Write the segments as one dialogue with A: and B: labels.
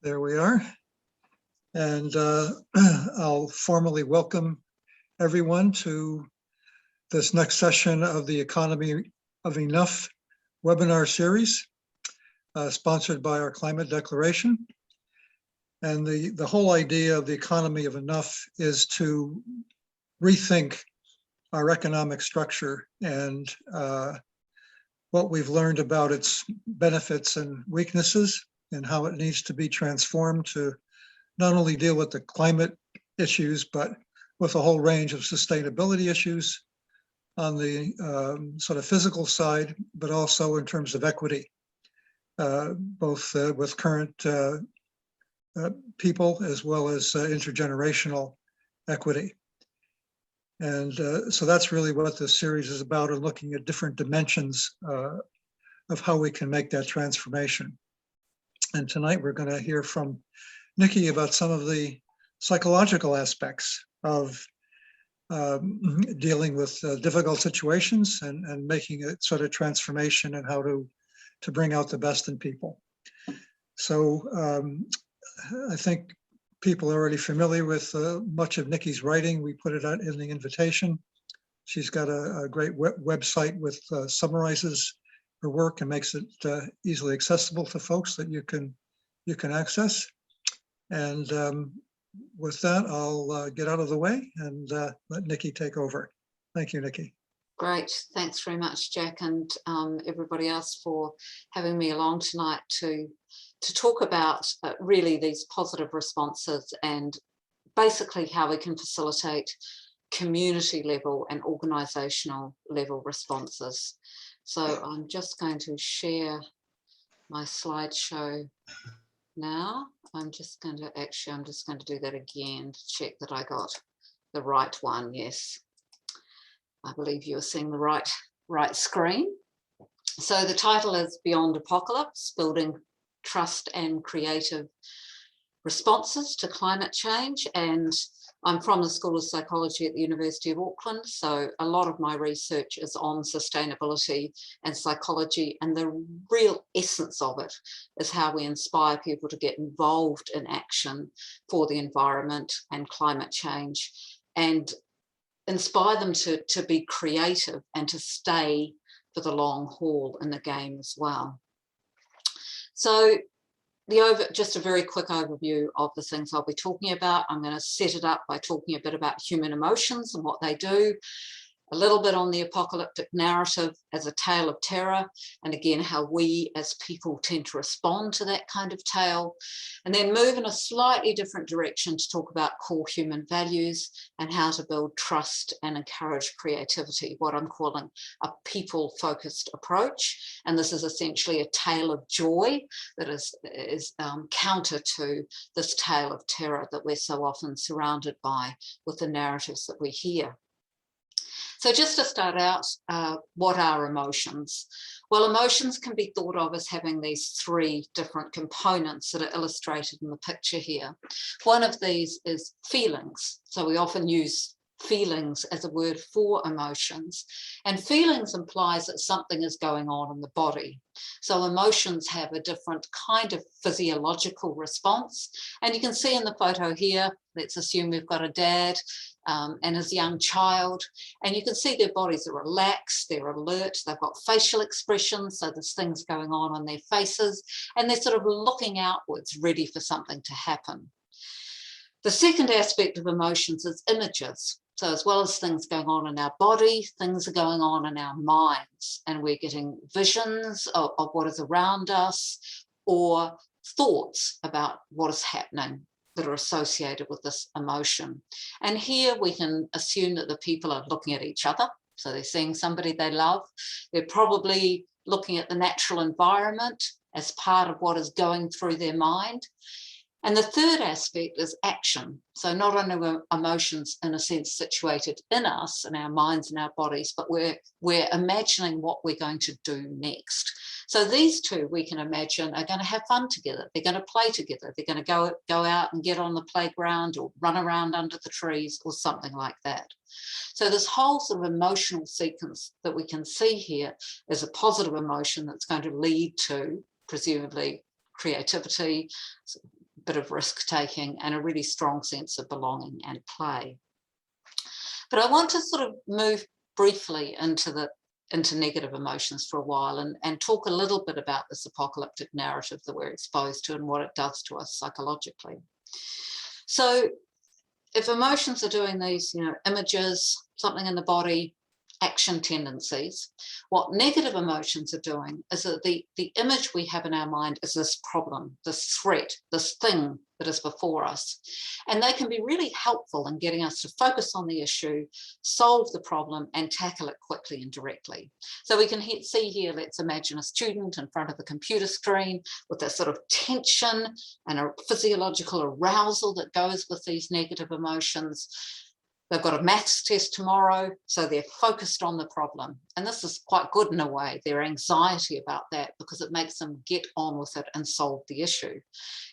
A: There we are. And I'll formally welcome everyone to this next session of the Economy of Enough webinar series, sponsored by our Climate Declaration. And the whole idea of the economy of enough is to rethink our economic structure and what we've learned about its benefits and weaknesses, and how it needs to be transformed to not only deal with the climate issues, but with a whole range of sustainability issues on the sort of physical side, but also in terms of equity, both with current people as well as intergenerational equity. And so that's really what this series is about, and looking at different dimensions of how we can make that transformation. And tonight we're going to hear from Niki about some of the psychological aspects of dealing with difficult situations and making a sort of transformation and how to bring out the best in people. So I think people are already familiar with much of Niki's writing. We put it out in the invitation. She's got a great website with summarizes her work and makes it easily accessible to folks that you can access. And with that, I'll get out of the way and let Niki take over. Thank you, Niki.
B: Great, thanks very much, Jack, and everybody else for having me along tonight to talk about really these positive responses and basically how we can facilitate community level and organisational level responses. So I'm just going to share my slideshow now. I'm just going to do that again to check that I got the right one. Yes, I believe you're seeing the right screen. So the title is Beyond Apocalypse, Building Trust and Creative Responses to Climate Change. And I'm from the School of Psychology at the University of Auckland, so a lot of my research is on sustainability and psychology, and the real essence of it is how we inspire people to get involved in action for the environment and climate change, and inspire them to be creative and to stay for the long haul in the game as well. So just a very quick overview of the things I'll be talking about. I'm going to set it up by talking a bit about human emotions and what they do, a little bit on the apocalyptic narrative as a tale of terror, and again, how we as people tend to respond to that kind of tale, and then move in a slightly different direction to talk about core human values and how to build trust and encourage creativity, what I'm calling a people-focused approach. And this is essentially a tale of joy that is counter to this tale of terror that we're so often surrounded by with the narratives that we hear. So just to start out, what are emotions? Well, emotions can be thought of as having these three different components that are illustrated in the picture here. One of these is feelings. So we often use feelings as a word for emotions, and feelings implies that something is going on in the body. So emotions have a different kind of physiological response, and you can see in the photo here, let's assume we've got a dad and his young child, and you can see their bodies are relaxed, they're alert, they've got facial expressions, so there's things going on their faces, and they're sort of looking outwards, ready for something to happen. The second aspect of emotions is images. So as well as things going on in our body, things are going on in our minds, and we're getting visions of what is around us, or thoughts about what is happening that are associated with this emotion. And here we can assume that the people are looking at each other. So they're seeing somebody they love. They're probably looking at the natural environment as part of what is going through their mind. And the third aspect is action. So not only are emotions, in a sense, situated in us, in our minds and our bodies, but we're imagining what we're going to do next. So these two, we can imagine, are going to have fun together. They're going to play together. They're going to go out and get on the playground or run around under the trees or something like that. So this whole sort of emotional sequence that we can see here is a positive emotion that's going to lead to, presumably, creativity, bit of risk taking, and a really strong sense of belonging and play. But I want to sort of move briefly into negative emotions for a while and talk a little bit about this apocalyptic narrative that we're exposed to and what it does to us psychologically. So if emotions are doing these, images, something in the body, action tendencies, what negative emotions are doing is that the image we have in our mind is this problem, this threat, this thing that is before us. And they can be really helpful in getting us to focus on the issue, solve the problem, and tackle it quickly and directly. So we can see here, let's imagine a student in front of the computer screen with that sort of tension and a physiological arousal that goes with these negative emotions. They've got a maths test tomorrow, so they're focused on the problem. And this is quite good in a way, their anxiety about that, because it makes them get on with it and solve the issue.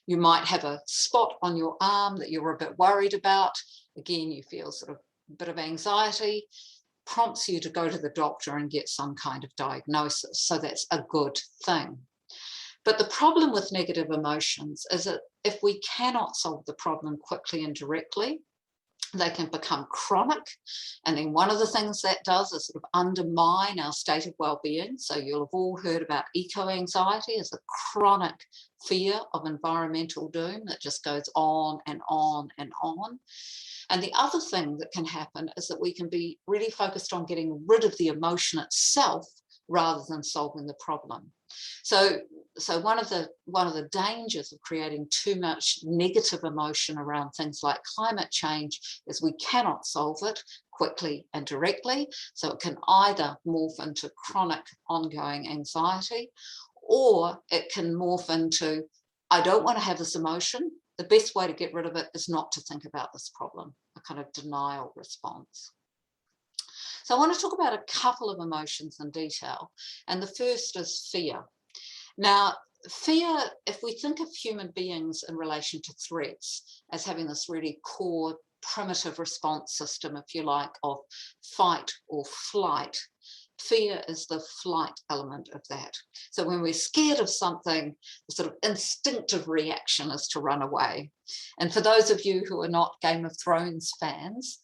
B: You might have a spot on your arm that you're a bit worried about. Again, you feel sort of a bit of anxiety, prompts you to go to the doctor and get some kind of diagnosis. So that's a good thing. But the problem with negative emotions is that if we cannot solve the problem quickly and directly, they can become chronic. And then one of the things that does is sort of undermine our state of well-being. So you'll have all heard about eco-anxiety as a chronic fear of environmental doom that just goes on and on and on. And the other thing that can happen is that we can be really focused on getting rid of the emotion itself rather than solving the problem. So one of the dangers of creating too much negative emotion around things like climate change is we cannot solve it quickly and directly. So it can either morph into chronic ongoing anxiety, or it can morph into, I don't want to have this emotion. The best way to get rid of it is not to think about this problem, a kind of denial response. So I want to talk about a couple of emotions in detail. And the first is fear. Now, fear, if we think of human beings in relation to threats as having this really core primitive response system, if you like, of fight or flight, fear is the flight element of that. So when we're scared of something, the sort of instinctive reaction is to run away. And for those of you who are not Game of Thrones fans,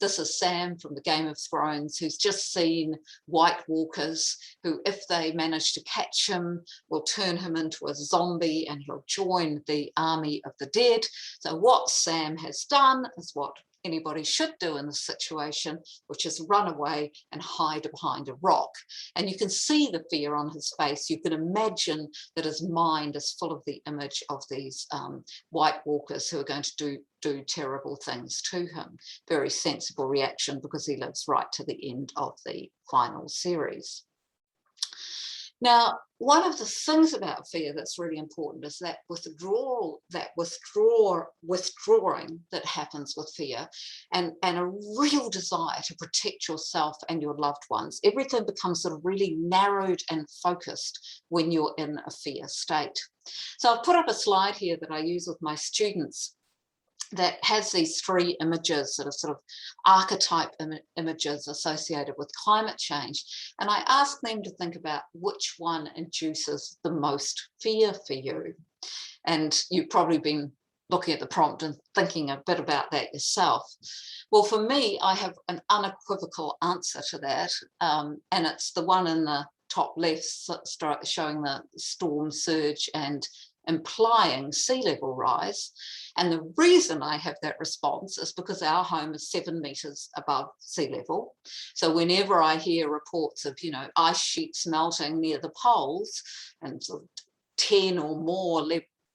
B: this is Sam from the Game of Thrones, who's just seen White Walkers, who, if they manage to catch him, will turn him into a zombie and he'll join the army of the dead. So what Sam has done is what anybody should do in this situation, which is run away and hide behind a rock. And you can see the fear on his face. You can imagine that his mind is full of the image of these White Walkers who are going to do terrible things to him. Very sensible reaction, because he lives right to the end of the final series. Now, one of the things about fear that's really important is that withdrawing that happens with fear, and a real desire to protect yourself and your loved ones. Everything becomes sort of really narrowed and focused when you're in a fear state. So I've put up a slide here that I use with my students that has these three images, sort of archetype images associated with climate change. And I ask them to think about which one induces the most fear for you. And you've probably been looking at the prompt and thinking a bit about that yourself. Well, for me, I have an unequivocal answer to that. And it's the one in the top left, showing the storm surge and implying sea level rise. And the reason I have that response is because our home is 7 meters above sea level. So whenever I hear reports of, ice sheets melting near the poles and sort of 10 or more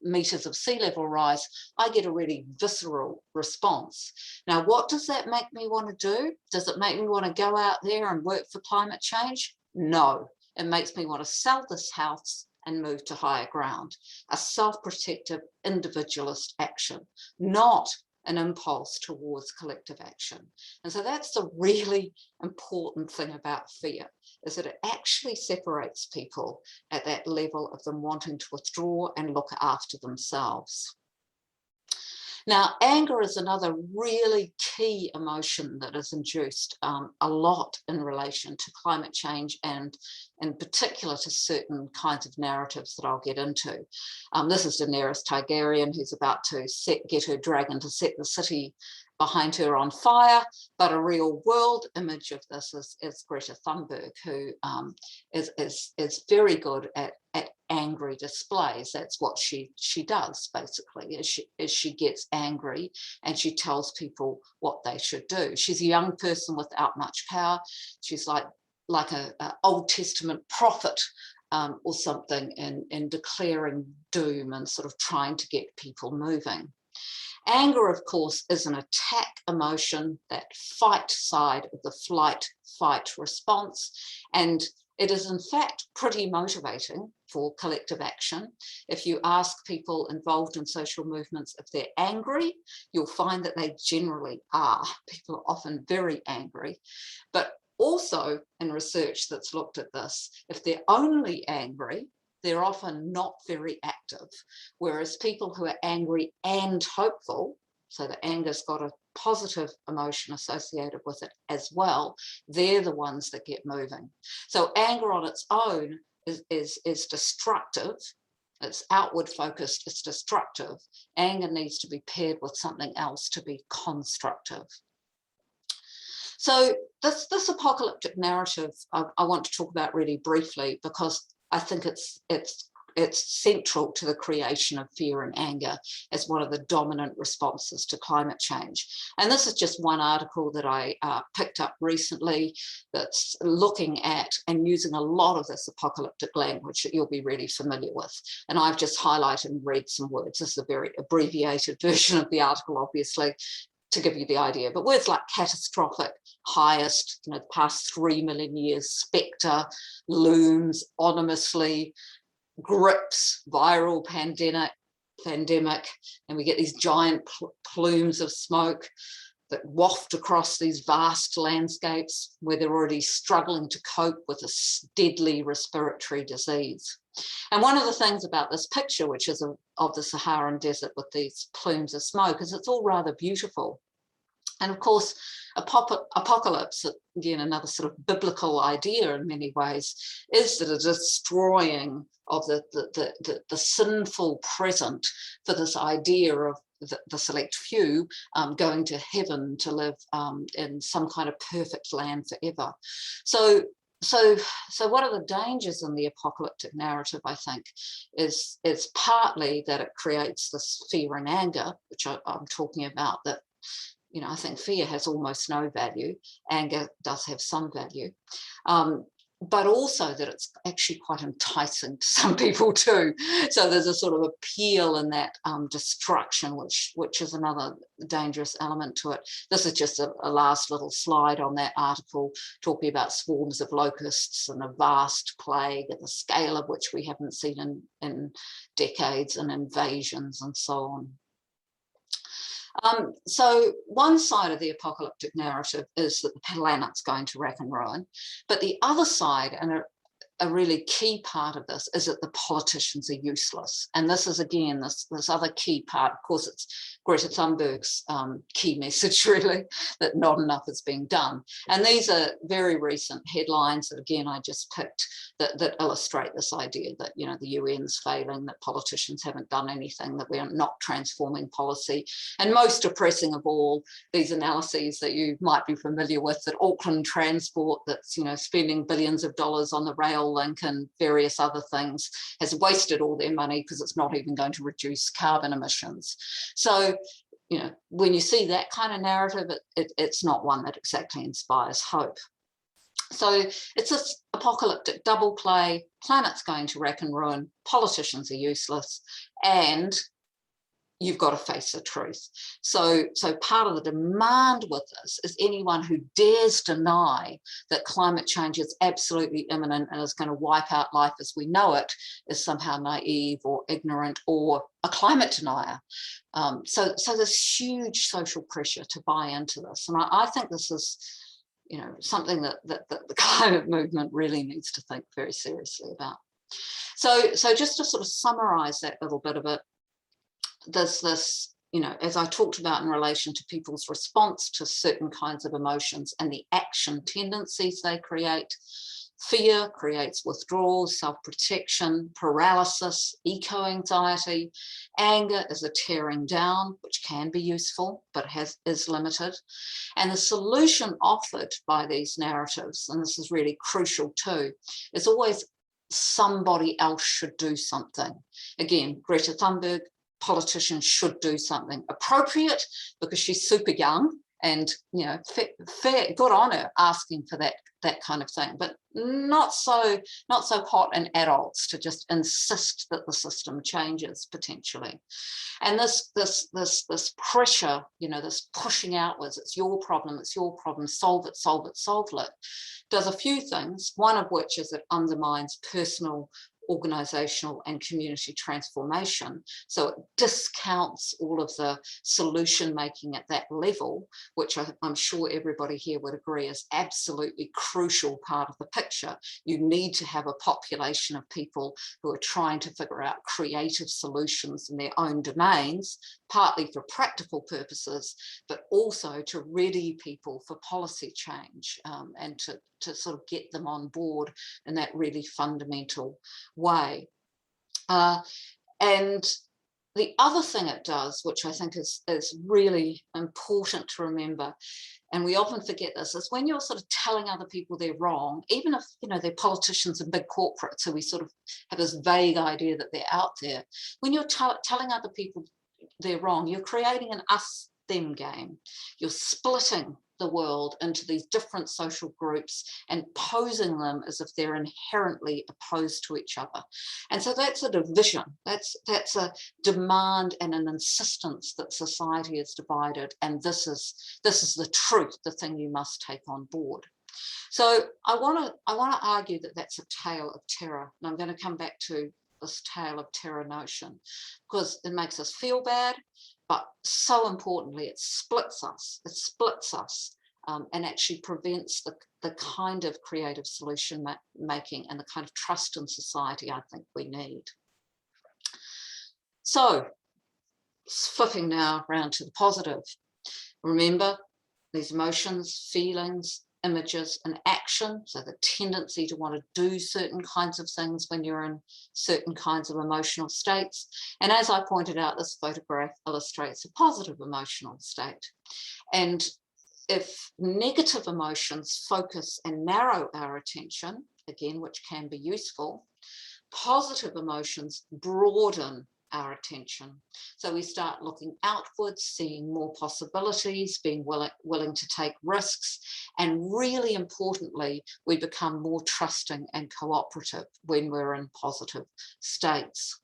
B: meters of sea level rise, I get a really visceral response. Now, what does that make me want to do? Does it make me want to go out there and work for climate change? No, it makes me want to sell this house and move to higher ground. A self-protective individualist action, not an impulse towards collective action. And so that's the really important thing about fear, is that it actually separates people at that level of them wanting to withdraw and look after themselves. Now, anger is another really key emotion that is induced a lot in relation to climate change, and in particular to certain kinds of narratives that I'll get into. This is Daenerys Targaryen, who's about to get her dragon to set the city behind her on fire, but a real world image of this is Greta Thunberg, who is very good at angry displays. That's what she does, basically, is she gets angry and she tells people what they should do. She's a young person without much power. She's like a Old Testament prophet or something in declaring doom and sort of trying to get people moving. Anger, of course, is an attack emotion, that fight side of the flight-fight response, and it is in fact pretty motivating for collective action. If you ask people involved in social movements if they're angry, you'll find that they generally are. People are often very angry, but also in research that's looked at this, if they're only angry, they're often not very active, whereas people who are angry and hopeful, so the anger's got a positive emotion associated with it as well, they're the ones that get moving. So anger on its own is destructive. It's outward focused, it's destructive. Anger needs to be paired with something else to be constructive. So this apocalyptic narrative I want to talk about really briefly, because I think it's central to the creation of fear and anger as one of the dominant responses to climate change. And this is just one article that I picked up recently that's looking at and using a lot of this apocalyptic language that you'll be really familiar with. And I've just highlighted and read some words. This is a very abbreviated version of the article, obviously, to give you the idea, but words like catastrophic, highest, the past 3 million years, spectre, looms, ominously, grips, viral pandemic, and we get these giant plumes of smoke that waft across these vast landscapes where they're already struggling to cope with a deadly respiratory disease. And one of the things about this picture, which is of the Saharan desert with these plumes of smoke, is it's all rather beautiful. And of course, apocalypse, again, another sort of biblical idea in many ways, is that a destroying of the sinful present for this idea of the select few going to heaven to live in some kind of perfect land forever. So one of the dangers in the apocalyptic narrative, I think, is partly that it creates this fear and anger, which I'm talking about, that, I think fear has almost no value. Anger does have some value. But also that it's actually quite enticing to some people too. So there's a sort of appeal in that destruction, which is another dangerous element to it. This is just a last little slide on that article, talking about swarms of locusts and a vast plague at the scale of which we haven't seen in decades, and invasions and so on. So one side of the apocalyptic narrative is that the planet's going to rack and ruin, but the other side, and a really key part of this, is that the politicians are useless. And this is, again, this other key part. Of course, it's Greta Thunberg's key message, really, that not enough is being done. And these are very recent headlines that, again, I just picked that illustrate this idea that, the UN's failing, that politicians haven't done anything, that we are not transforming policy. And most depressing of all, these analyses that you might be familiar with, that Auckland Transport, that's, spending billions of dollars on the rail link and various other things, has wasted all their money because it's not even going to reduce carbon emissions. So, when you see that kind of narrative, it's not one that exactly inspires hope. So it's this apocalyptic double play: planet's going to rack and ruin, politicians are useless, and you've got to face the truth. So part of the demand with this is anyone who dares deny that climate change is absolutely imminent and is going to wipe out life as we know it is somehow naive or ignorant or a climate denier. So there's huge social pressure to buy into this. And I think this is, something that the climate movement really needs to think very seriously about. So just to sort of summarize that little bit of it, there's this as I talked about in relation to people's response to certain kinds of emotions and the action tendencies they create. Fear creates withdrawal, self-protection, paralysis, eco-anxiety. Anger is a tearing down, which can be useful, but is limited. And the solution offered by these narratives, and this is really crucial too, is always somebody else should do something. Again, Greta Thunberg, politicians should do something appropriate because she's super young and, fair, good on her asking for that kind of thing, but not so hot in adults to just insist that the system changes potentially. And this pressure, this pushing outwards, it's your problem, solve it, does a few things, one of which is it undermines personal, organizational and community transformation. So it discounts all of the solution making at that level, which I'm sure everybody here would agree is absolutely crucial part of the picture. You need to have a population of people who are trying to figure out creative solutions in their own domains, partly for practical purposes, but also to ready people for policy change, and to sort of get them on board in that really fundamental way. And the other thing it does, which I think is really important to remember, and we often forget this, is when you're sort of telling other people they're wrong, even if they're politicians and big corporates, so we sort of have this vague idea that they're out there. When you're telling other people they're wrong, you're creating an us-them game. You're splitting the world into these different social groups and posing them as if they're inherently opposed to each other. And so that's a division. That's a demand and an insistence that society is divided, and this is the truth, the thing you must take on board. So I want to argue that that's a tale of terror, and I'm going to come back to this tale of terror notion because it makes us feel bad, but so importantly, it splits us. And actually prevents the kind of creative solution making and the kind of trust in society I think we need. So, flipping now around to the positive. Remember, these emotions, feelings, images, and action, so the tendency to want to do certain kinds of things when you're in certain kinds of emotional states. And as I pointed out, this photograph illustrates a positive emotional state. And if negative emotions focus and narrow our attention, again, which can be useful, positive emotions broaden our attention. So we start looking outwards, seeing more possibilities, being willing to take risks, and really importantly, we become more trusting and cooperative when we're in positive states.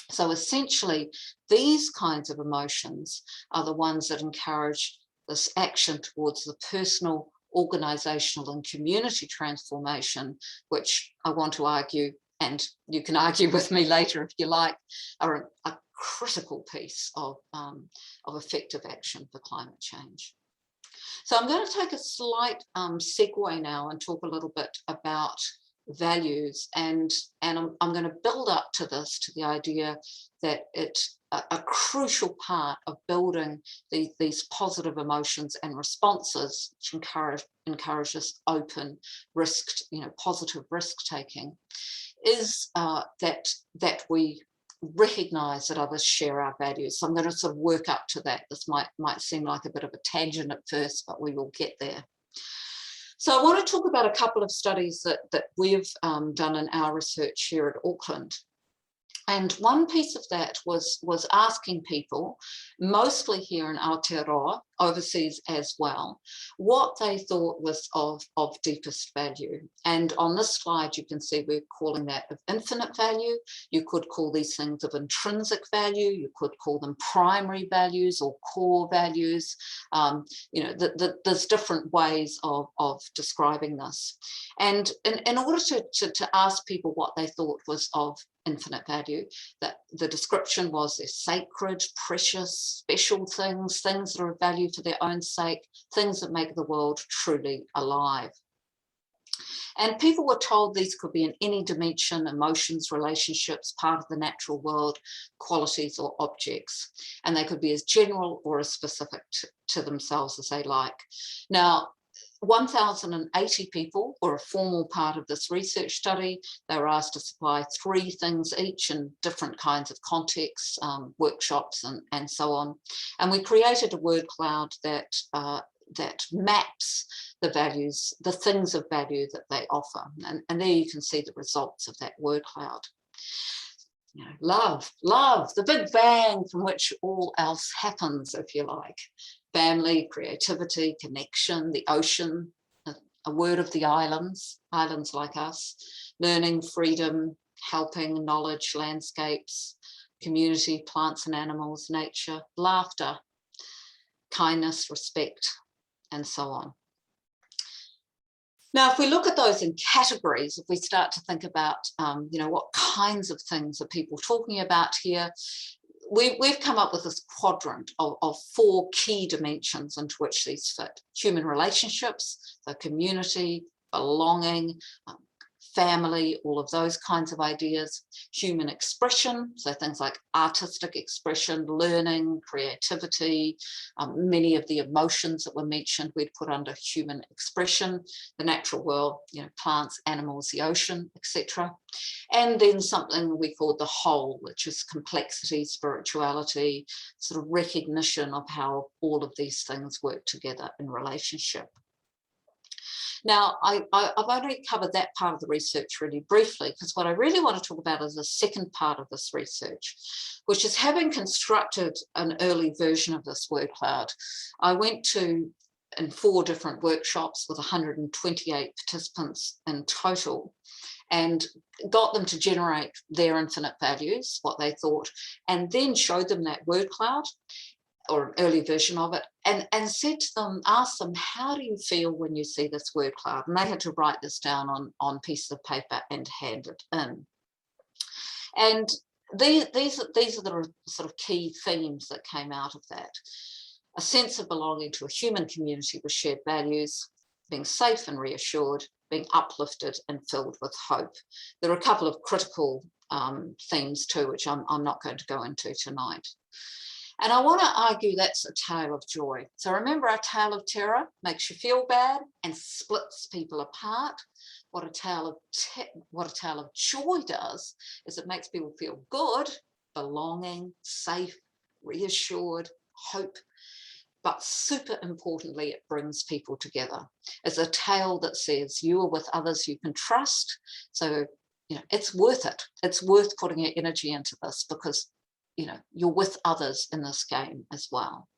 B: So essentially, these kinds of emotions are the ones that encourage this action towards the personal, organizational and community transformation, which I want to argue, and you can argue with me later if you like, are a critical piece of effective action for climate change. So I'm going to take a slight segue now and talk a little bit about values, and I'm going to build up to this, to the idea that it's a crucial part of building these positive emotions and responses, which encourage this open risk, positive risk taking, is that we recognize that others share our values. So I'm going to sort of work up to that. This might seem like a bit of a tangent at first, but we will get there. So I want to talk about a couple of studies that we've done in our research here at Auckland. And one piece of that was asking people, mostly here in Aotearoa, overseas as well, what they thought was of deepest value. And on this slide, you can see we're calling that of infinite value. You could call these things of intrinsic value. You could call them primary values or core values. There's different ways of describing this. And in order to ask people what they thought was of infinite value, that the description was they're sacred, precious, special things that are of value for their own sake, things that make the world truly alive. And people were told these could be in any dimension: emotions, relationships, part of the natural world, qualities or objects. And they could be as general or as specific to themselves as they like. Now, 1,080 people were a formal part of this research study. They were asked to supply 3 things each in different kinds of contexts, workshops and so on. And we created a word cloud that maps the values, the things of value that they offer. And there you can see the results of that word cloud. You know, love, the big bang from which all else happens, if you like. Family, creativity, connection, the ocean, a word of the islands like us, learning, freedom, helping, knowledge, landscapes, community, plants and animals, nature, laughter, kindness, respect, and so on. Now, if we look at those in categories, if we start to think about, what kinds of things are people talking about here, we've come up with this quadrant of 4 key dimensions into which these fit: human relationships, so community, belonging, family, all of those kinds of ideas; human expression, so things like artistic expression, learning, creativity, many of the emotions that were mentioned we'd put under human expression; the natural world, plants, animals, the ocean, etc. And then something we call the whole, which is complexity, spirituality, sort of recognition of how all of these things work together in relationship. Now, I've only covered that part of the research really briefly, because what I really want to talk about is the second part of this research, which is, having constructed an early version of this word cloud, I went in 4 different workshops with 128 participants in total, and got them to generate their infinite values, what they thought, and then showed them that word cloud, or an early version of it, and said to them, asked them, how do you feel when you see this word cloud? And they had to write this down on pieces of paper and hand it in. And these are the sort of key themes that came out of that: a sense of belonging to a human community with shared values, being safe and reassured, being uplifted and filled with hope. There are a couple of critical themes too, which I'm not going to go into tonight. And I want to argue that's a tale of joy. So remember, our tale of terror makes you feel bad and splits people apart. What a tale of joy does is it makes people feel good, belonging, safe, reassured, hope. But super importantly, it brings people together. It's a tale that says you are with others you can trust. So, it's worth it. It's worth putting your energy into this, because you're with others in this game as well.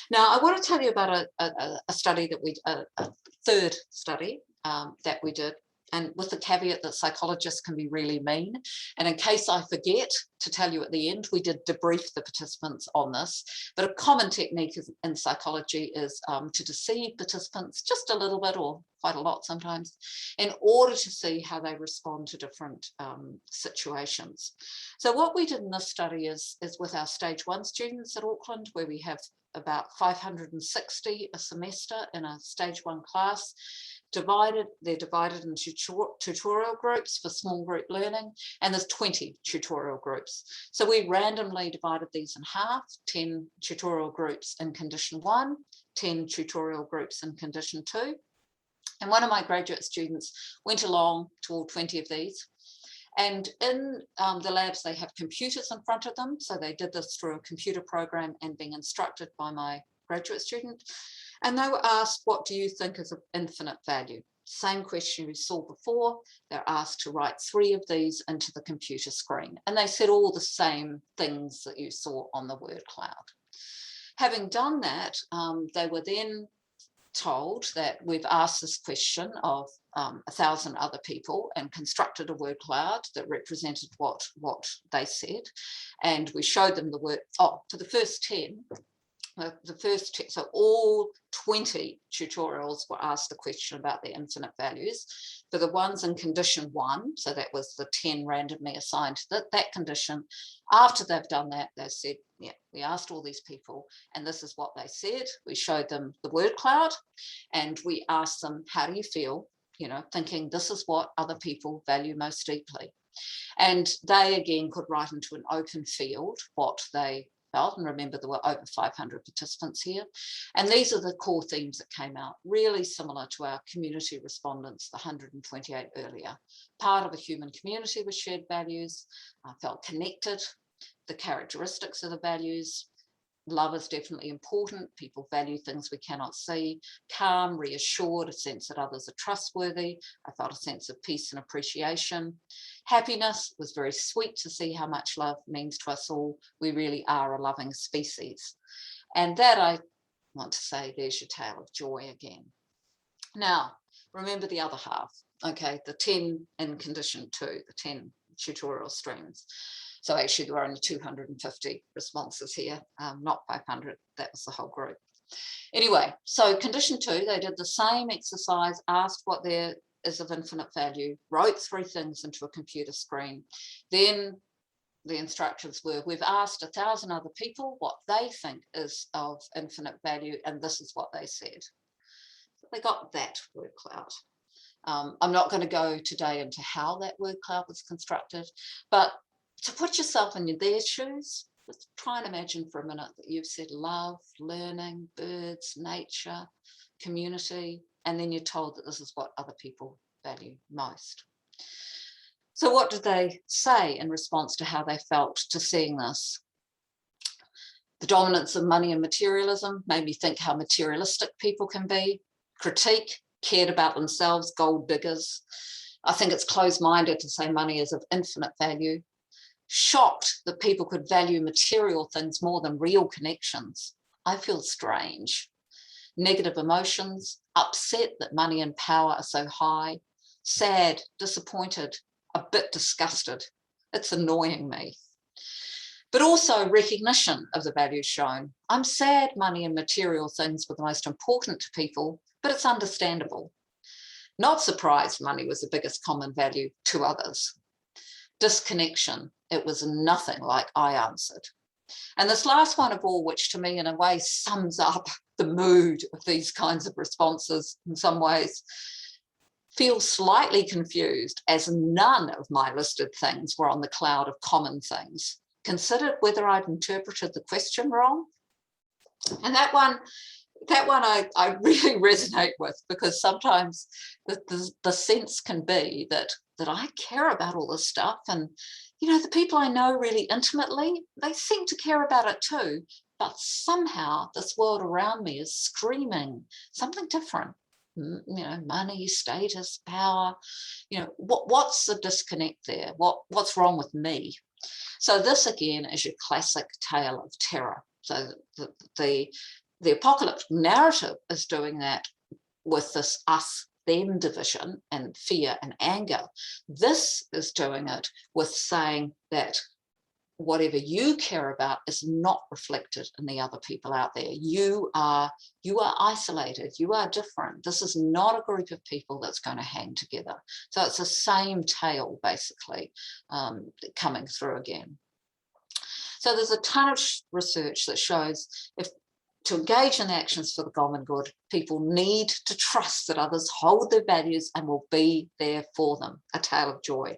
B: Now, I want to tell you about a study that a third study that we did, and with the caveat that psychologists can be really mean. And in case I forget to tell you at the end, we did debrief the participants on this. But a common technique in psychology is to deceive participants just a little bit, or quite a lot sometimes, in order to see how they respond to different situations. So what we did in this study is with our stage 1 students at Auckland, where we have about 560 a semester in a stage 1 class. They're divided into tutorial groups for small group learning, and there's 20 tutorial groups. So we randomly divided these in half: 10 tutorial groups in condition 1, 10 tutorial groups in condition 2. And one of my graduate students went along to all 20 of these. And in the labs, they have computers in front of them. So they did this through a computer program and being instructed by my graduate student. And they were asked, what do you think is of infinite value? Same question we saw before. They're asked to write 3 of these into the computer screen. And they said all the same things that you saw on the word cloud. Having done that, they were then told that we've asked this question of 1,000 other people and constructed a word cloud that represented what they said. And we showed them the word, for the first 10, so all 20 tutorials were asked the question about their infinite values. For the ones in condition 1, so that was the 10 randomly assigned to that condition, after they've done that, they said, yeah, we asked all these people and this is what they said. We showed them the word cloud and we asked them, how do you feel thinking this is what other people value most deeply. And they again could write into an open field what they felt. And remember, there were over 500 participants here. And these are the core themes that came out, really similar to our community respondents, the 128 earlier. Part of a human community with shared values, felt connected, the characteristics of the values. Love is definitely important. People value things we cannot see. Calm, reassured, a sense that others are trustworthy. I felt a sense of peace and appreciation. Happiness was very sweet to see how much love means to us all. We really are a loving species. And that, I want to say, there's your tale of joy again. Now, remember the other half, okay, the 10 in condition 2, the 10 tutorial streams. So actually there were only 250 responses here, not 500, that was the whole group. Anyway, so condition 2, they did the same exercise, asked what there is of infinite value, wrote 3 things into a computer screen. Then the instructions were, we've asked 1,000 other people what they think is of infinite value, and this is what they said. So they got that word cloud. I'm not going to go today into how that word cloud was constructed, but to put yourself in their shoes, let's try and imagine for a minute that you've said love, learning, birds, nature, community, and then you're told that this is what other people value most. So what did they say in response to how they felt to seeing this? The dominance of money and materialism made me think how materialistic people can be. Critique, cared about themselves, gold diggers. I think it's closed-minded to say money is of infinite value. Shocked that people could value material things more than real connections. I feel strange. Negative emotions, upset that money and power are so high, sad, disappointed, a bit disgusted. It's annoying me. But also recognition of the values shown. I'm sad money and material things were the most important to people, but it's understandable. Not surprised money was the biggest common value to others. Disconnection, it was nothing like I answered. And this last one of all, which to me in a way sums up the mood of these kinds of responses in some ways, feel slightly confused as none of my listed things were on the cloud of common things. Considered whether I'd interpreted the question wrong. And that one I really resonate with, because sometimes the sense can be that I care about all this stuff, and the people I know really intimately, they seem to care about it too, but somehow this world around me is screaming something different. Money, status, power, what's the disconnect there? What's wrong with me? So this again is your classic tale of terror. So the apocalyptic narrative is doing that with this us-them division and fear and anger. This is doing it with saying that whatever you care about is not reflected in the other people out there. You are isolated, you are different. This is not a group of people that's going to hang together. So it's the same tale basically coming through again. So there's a ton of research that shows to engage in actions for the common good, people need to trust that others hold their values and will be there for them, a tale of joy.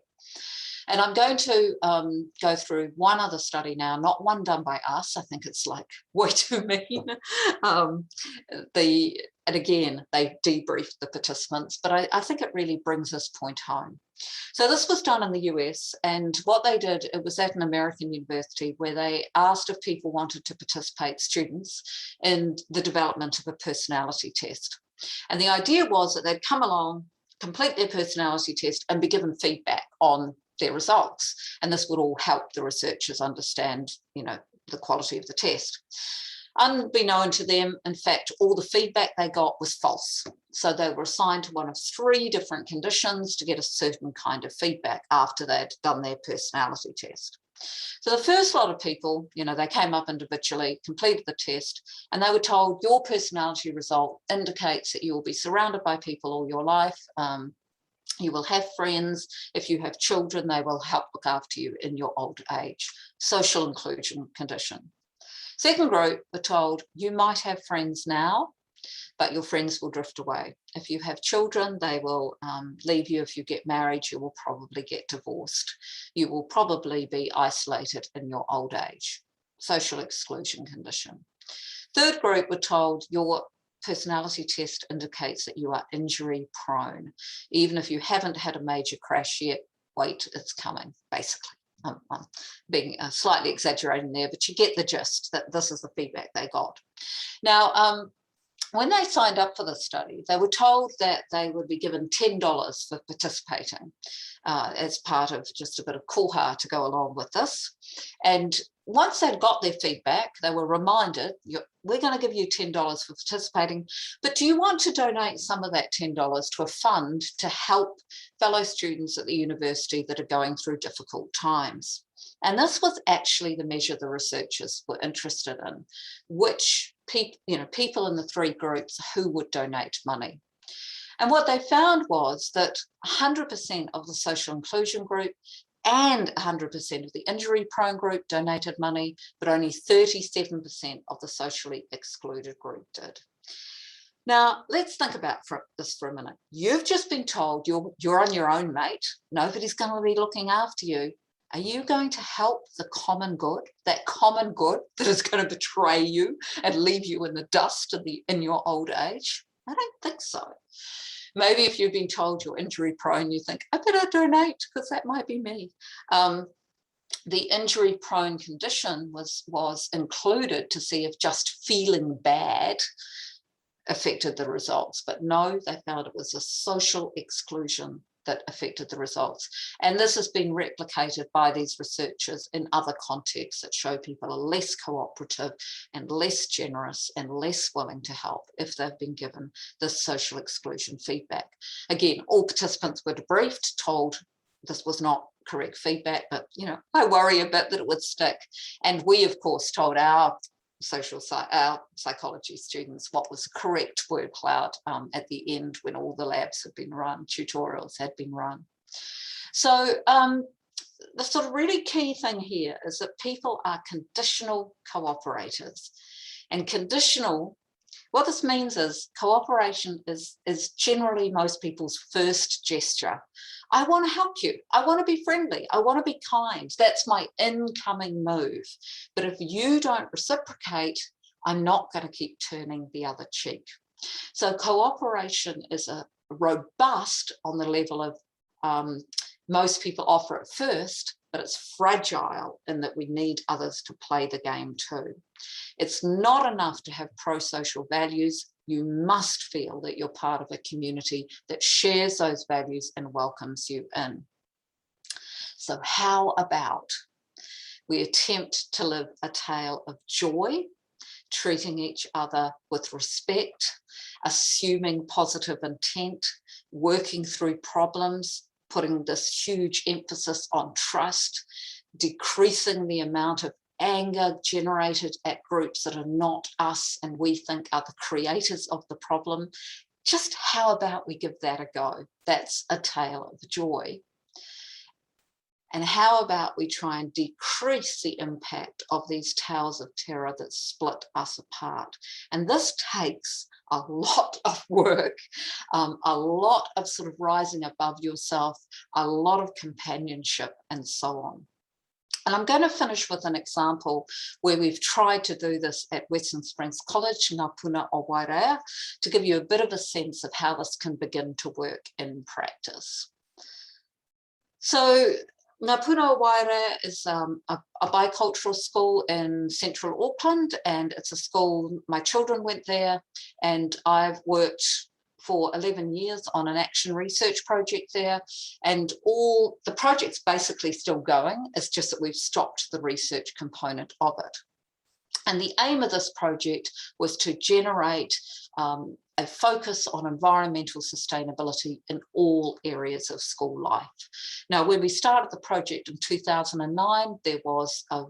B: And I'm going to go through one other study now, not one done by us. I think it's like way too mean. And again, they debriefed the participants, but I think it really brings this point home. So this was done in the US, and what they did, it was at an American university where they asked if people wanted to participate, students, in the development of a personality test. And the idea was that they'd come along, complete their personality test, and be given feedback on their results. And this would all help the researchers understand, the quality of the test. Unbeknown to them, in fact, all the feedback they got was false. So they were assigned to one of 3 different conditions to get a certain kind of feedback after they'd done their personality test. So the first lot of people, they came up individually, completed the test, and they were told your personality result indicates that you will be surrounded by people all your life. You will have friends. If you have children, they will help look after you in your old age. Social inclusion condition. Second group were told you might have friends now, but your friends will drift away. If you have children, they will leave you. If you get married, you will probably get divorced. You will probably be isolated in your old age. Social exclusion condition. Third group were told your personality test indicates that you are injury prone. Even if you haven't had a major crash yet, wait, it's coming, basically. I'm being slightly exaggerating there, but you get the gist that this is the feedback they got. Now, when they signed up for the study, they were told that they would be given $10 for participating as part of just a bit of koha to go along with this. And once they'd got their feedback, they were reminded, we're going to give you $10 for participating, but do you want to donate some of that $10 to a fund to help fellow students at the university that are going through difficult times? And this was actually the measure the researchers were interested in, which people in the three groups who would donate money. And what they found was that 100% of the social inclusion group and 100% of the injury-prone group donated money, but only 37% of the socially excluded group did. Now, let's think about this for a minute. You've just been told you're on your own, mate. Nobody's going to be looking after you. Are you going to help the common good, that common good that is going to betray you and leave you in the dust in your old age? I don't think so. Maybe if you've been told you're injury prone, you think, I better donate because that might be me. The injury prone condition was included to see if just feeling bad affected the results. But no, they found it was a social exclusion that affected the results. And this has been replicated by these researchers in other contexts that show people are less cooperative and less generous and less willing to help if they've been given this social exclusion feedback. Again, all participants were debriefed, told this was not correct feedback, but I worry a bit that it would stick. And we, of course, told our psychology students what was the correct word cloud at the end when all the labs had been run, tutorials had been run. So the sort of really key thing here is that people are conditional cooperators. And conditional, what this means is cooperation is generally most people's first gesture. I want to help you. I want to be friendly. I want to be kind. That's my incoming move. But if you don't reciprocate, I'm not going to keep turning the other cheek. So cooperation is a robust on the level of most people offer it first, but it's fragile in that we need others to play the game too. It's not enough to have pro-social values. You must feel that you're part of a community that shares those values and welcomes you in. So how about we attempt to live a tale of joy, treating each other with respect, assuming positive intent, working through problems, putting this huge emphasis on trust, decreasing the amount of anger generated at groups that are not us and we think are the creators of the problem. Just how about we give that a go? That's a tale of joy. And how about we try and decrease the impact of these tales of terror that split us apart? And this takes a lot of work, a lot of sort of rising above yourself, a lot of companionship and so on. And I'm going to finish with an example where we've tried to do this at Western Springs College, Ngā Puna o Wairea, to give you a bit of a sense of how this can begin to work in practice. So Ngā Puna o Wairea is a bicultural school in central Auckland, and it's a school, my children went there, and I've worked for 11 years on an action research project there, and all the project's basically still going. It's just that we've stopped the research component of it. And the aim of this project was to generate a focus on environmental sustainability in all areas of school life. Now, when we started the project in 2009, there was a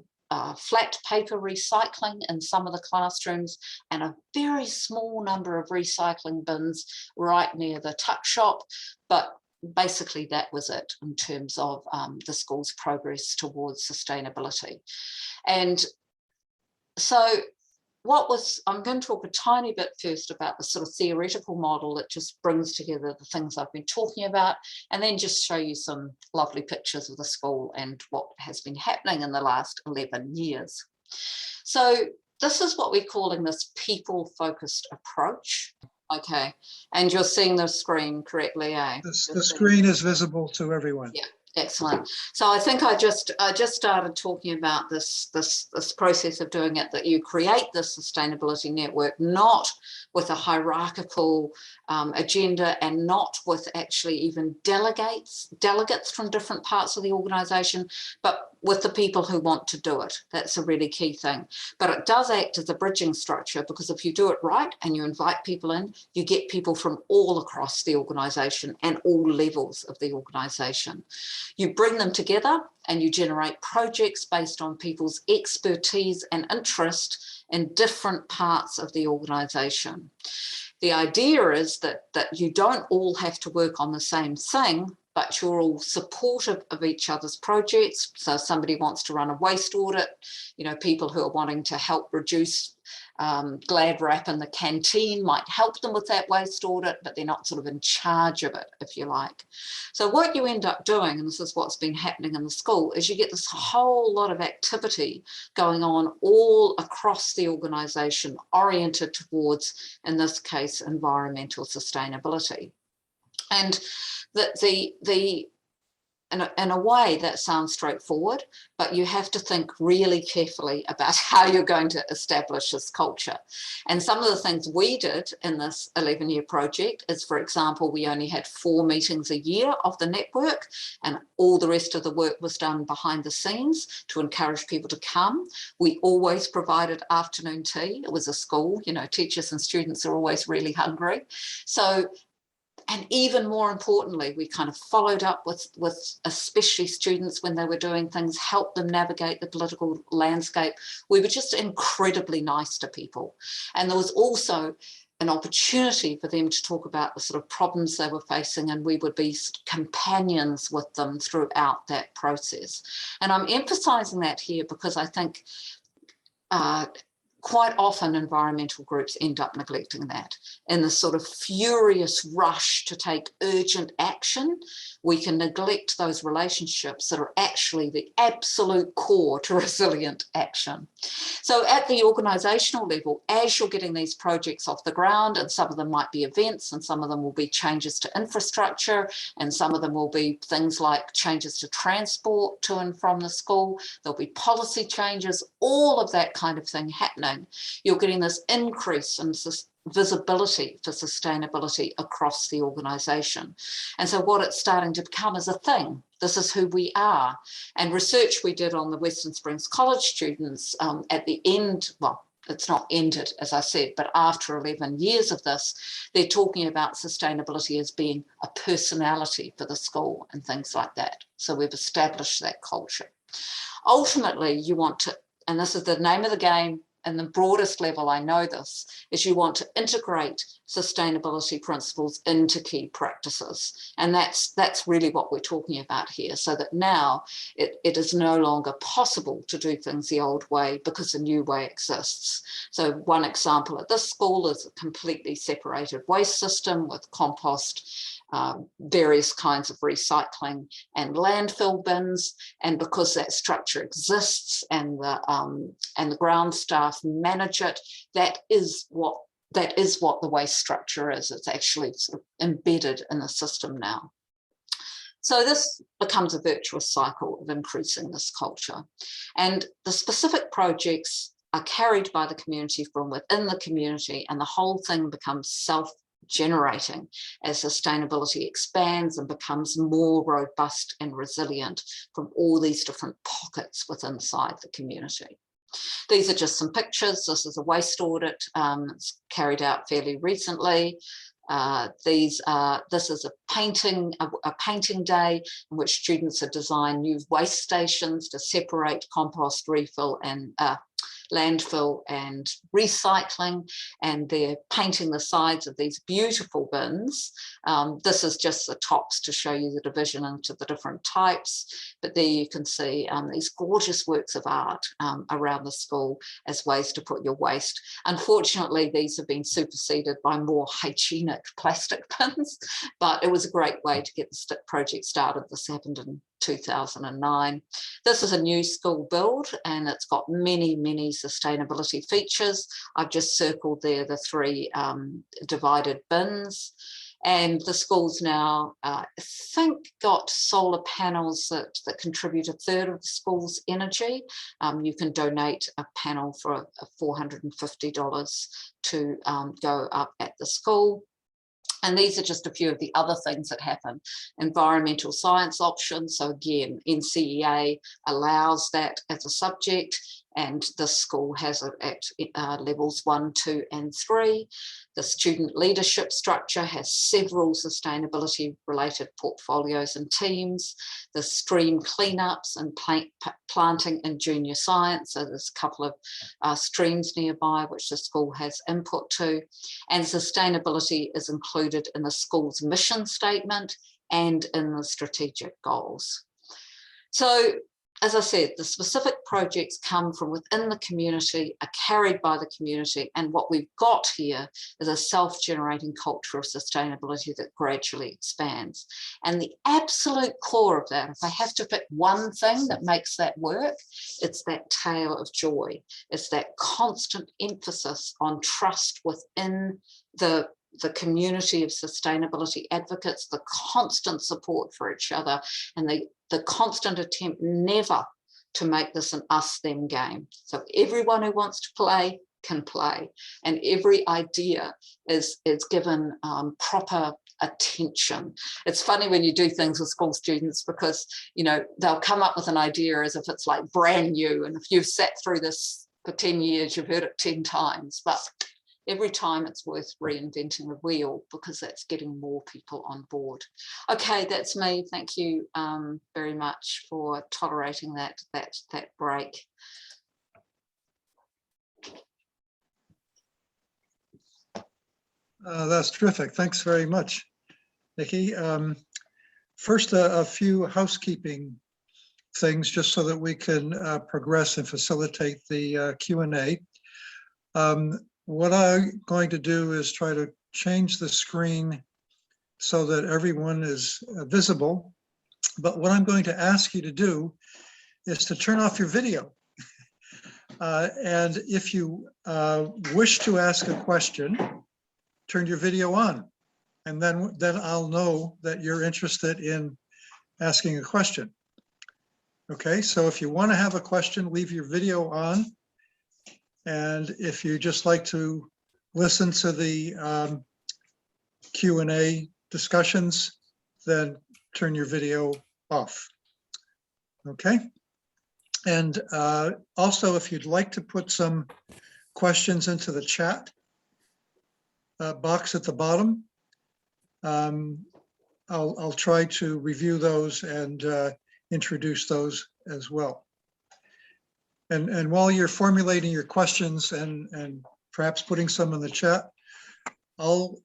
B: flat paper recycling in some of the classrooms and a very small number of recycling bins right near the tuck shop, but basically that was it in terms of the school's progress towards sustainability. And so I'm going to talk a tiny bit first about the sort of theoretical model that just brings together the things I've been talking about, and then just show you some lovely pictures of the school and what has been happening in the last 11 years. So this is what we're calling this people-focused approach. Okay, and you're seeing the screen correctly, eh?
A: The screen is visible to everyone.
B: Yeah. Excellent. So I think I just started talking about this process of doing it, that you create this sustainability network, not with a hierarchical agenda and not with actually even delegates from different parts of the organization, but with the people who want to do it. That's a really key thing. But it does act as a bridging structure, because if you do it right and you invite people in, you get people from all across the organization and all levels of the organization. You bring them together and you generate projects based on people's expertise and interest in different parts of the organisation. The idea is that you don't all have to work on the same thing, but you're all supportive of each other's projects. So if somebody wants to run a waste audit, people who are wanting to help reduce glad wrap in the canteen might help them with that waste audit, but they're not sort of in charge of it, if you like. So what you end up doing, and this is what's been happening in the school, is you get this whole lot of activity going on all across the organisation, oriented towards, in this case, environmental sustainability. And in a way that sounds straightforward, but you have to think really carefully about how you're going to establish this culture. And some of the things we did in this 11-year project is, for example, we only had 4 meetings a year of the network, and all the rest of the work was done behind the scenes to encourage people to come. We always provided afternoon tea. It was a school, teachers and students are always really hungry. So, and even more importantly, we kind of followed up with especially students when they were doing things, helped them navigate the political landscape. We were just incredibly nice to people. And there was also an opportunity for them to talk about the sort of problems they were facing, and we would be companions with them throughout that process. And I'm emphasizing that here because I think quite often environmental groups end up neglecting that. In the sort of furious rush to take urgent action, we can neglect those relationships that are actually the absolute core to resilient action. So at the organisational level, as you're getting these projects off the ground, and some of them might be events, and some of them will be changes to infrastructure, and some of them will be things like changes to transport to and from the school, there'll be policy changes, all of that kind of thing happening. You're getting this increase in visibility for sustainability across the organisation. And so what it's starting to become is a thing. This is who we are. And research we did on the Western Springs College students at the end, well, it's not ended, as I said, but after 11 years of this, they're talking about sustainability as being a personality for the school and things like that. So we've established that culture. Ultimately, you want to, and this is the name of the game, and the broadest level, I know this, is you want to integrate sustainability principles into key practices. And that's really what we're talking about here, so that now it is no longer possible to do things the old way because a new way exists. So one example at this school is a completely separated waste system with compost, various kinds of recycling and landfill bins, and because that structure exists and the ground staff manage it, that is what the waste structure is. It's actually sort of embedded in the system now. So this becomes a virtuous cycle of increasing this culture, and the specific projects are carried by the community from within the community, and the whole thing becomes self-generating as sustainability expands and becomes more robust and resilient from all these different pockets within inside the community. These are just some pictures. This is a waste audit. It's carried out fairly recently. This is a painting day in which students have designed new waste stations to separate compost, refill and landfill and recycling, and they're painting the sides of these beautiful bins. This is just the tops to show you the division into the different types, but there you can see these gorgeous works of art around the school as ways to put your waste. Unfortunately, these have been superseded by more hygienic plastic bins, but it was a great way to get the project started. This happened in 2009. This is a new school build, and it's got many, many sustainability features. I've just circled there the 3 divided bins. And the school's now, I think, got solar panels that contribute 1/3 of the school's energy. You can donate a panel for $450 to go up at the school. And these are just a few of the other things that happen. Environmental science options. So again, NCEA allows that as a subject, and the school has it at levels 1, 2, and 3. The student leadership structure has several sustainability related portfolios and teams. The stream cleanups and planting in junior science. So there's a couple of streams nearby which the school has input to. And sustainability is included in the school's mission statement and in the strategic goals. So, as I said, the specific projects come from within the community, are carried by the community, and what we've got here is a self-generating culture of sustainability that gradually expands. And the absolute core of that, if I have to pick one thing that makes that work, it's that tale of joy. It's that constant emphasis on trust within the community of sustainability advocates, the constant support for each other, and the constant attempt never to make this an us-them game. So everyone who wants to play can play, and every idea is given proper attention. It's funny when you do things with school students, because they'll come up with an idea as if it's like brand new, and if you've sat through this for 10 years, you've heard it 10 times, but every time it's worth reinventing the wheel, because that's getting more people on board. Okay, that's me. Thank you very much for tolerating that break.
A: That's terrific. Thanks very much, Nikki. First, a few housekeeping things just so that we can progress and facilitate the Q&A. What I'm going to do is try to change the screen so that everyone is visible. But what I'm going to ask you to do is to turn off your video. And if you wish to ask a question, turn your video on. And then I'll know that you're interested in asking a question. Okay, so if you want to have a question, leave your video on. And if you just like to listen to the Q&A discussions, then turn your video off. Okay. And also, if you'd like to put some questions into the chat box at the bottom, I'll try to review those and introduce those as well. And while you're formulating your questions and perhaps putting some in the chat, I'll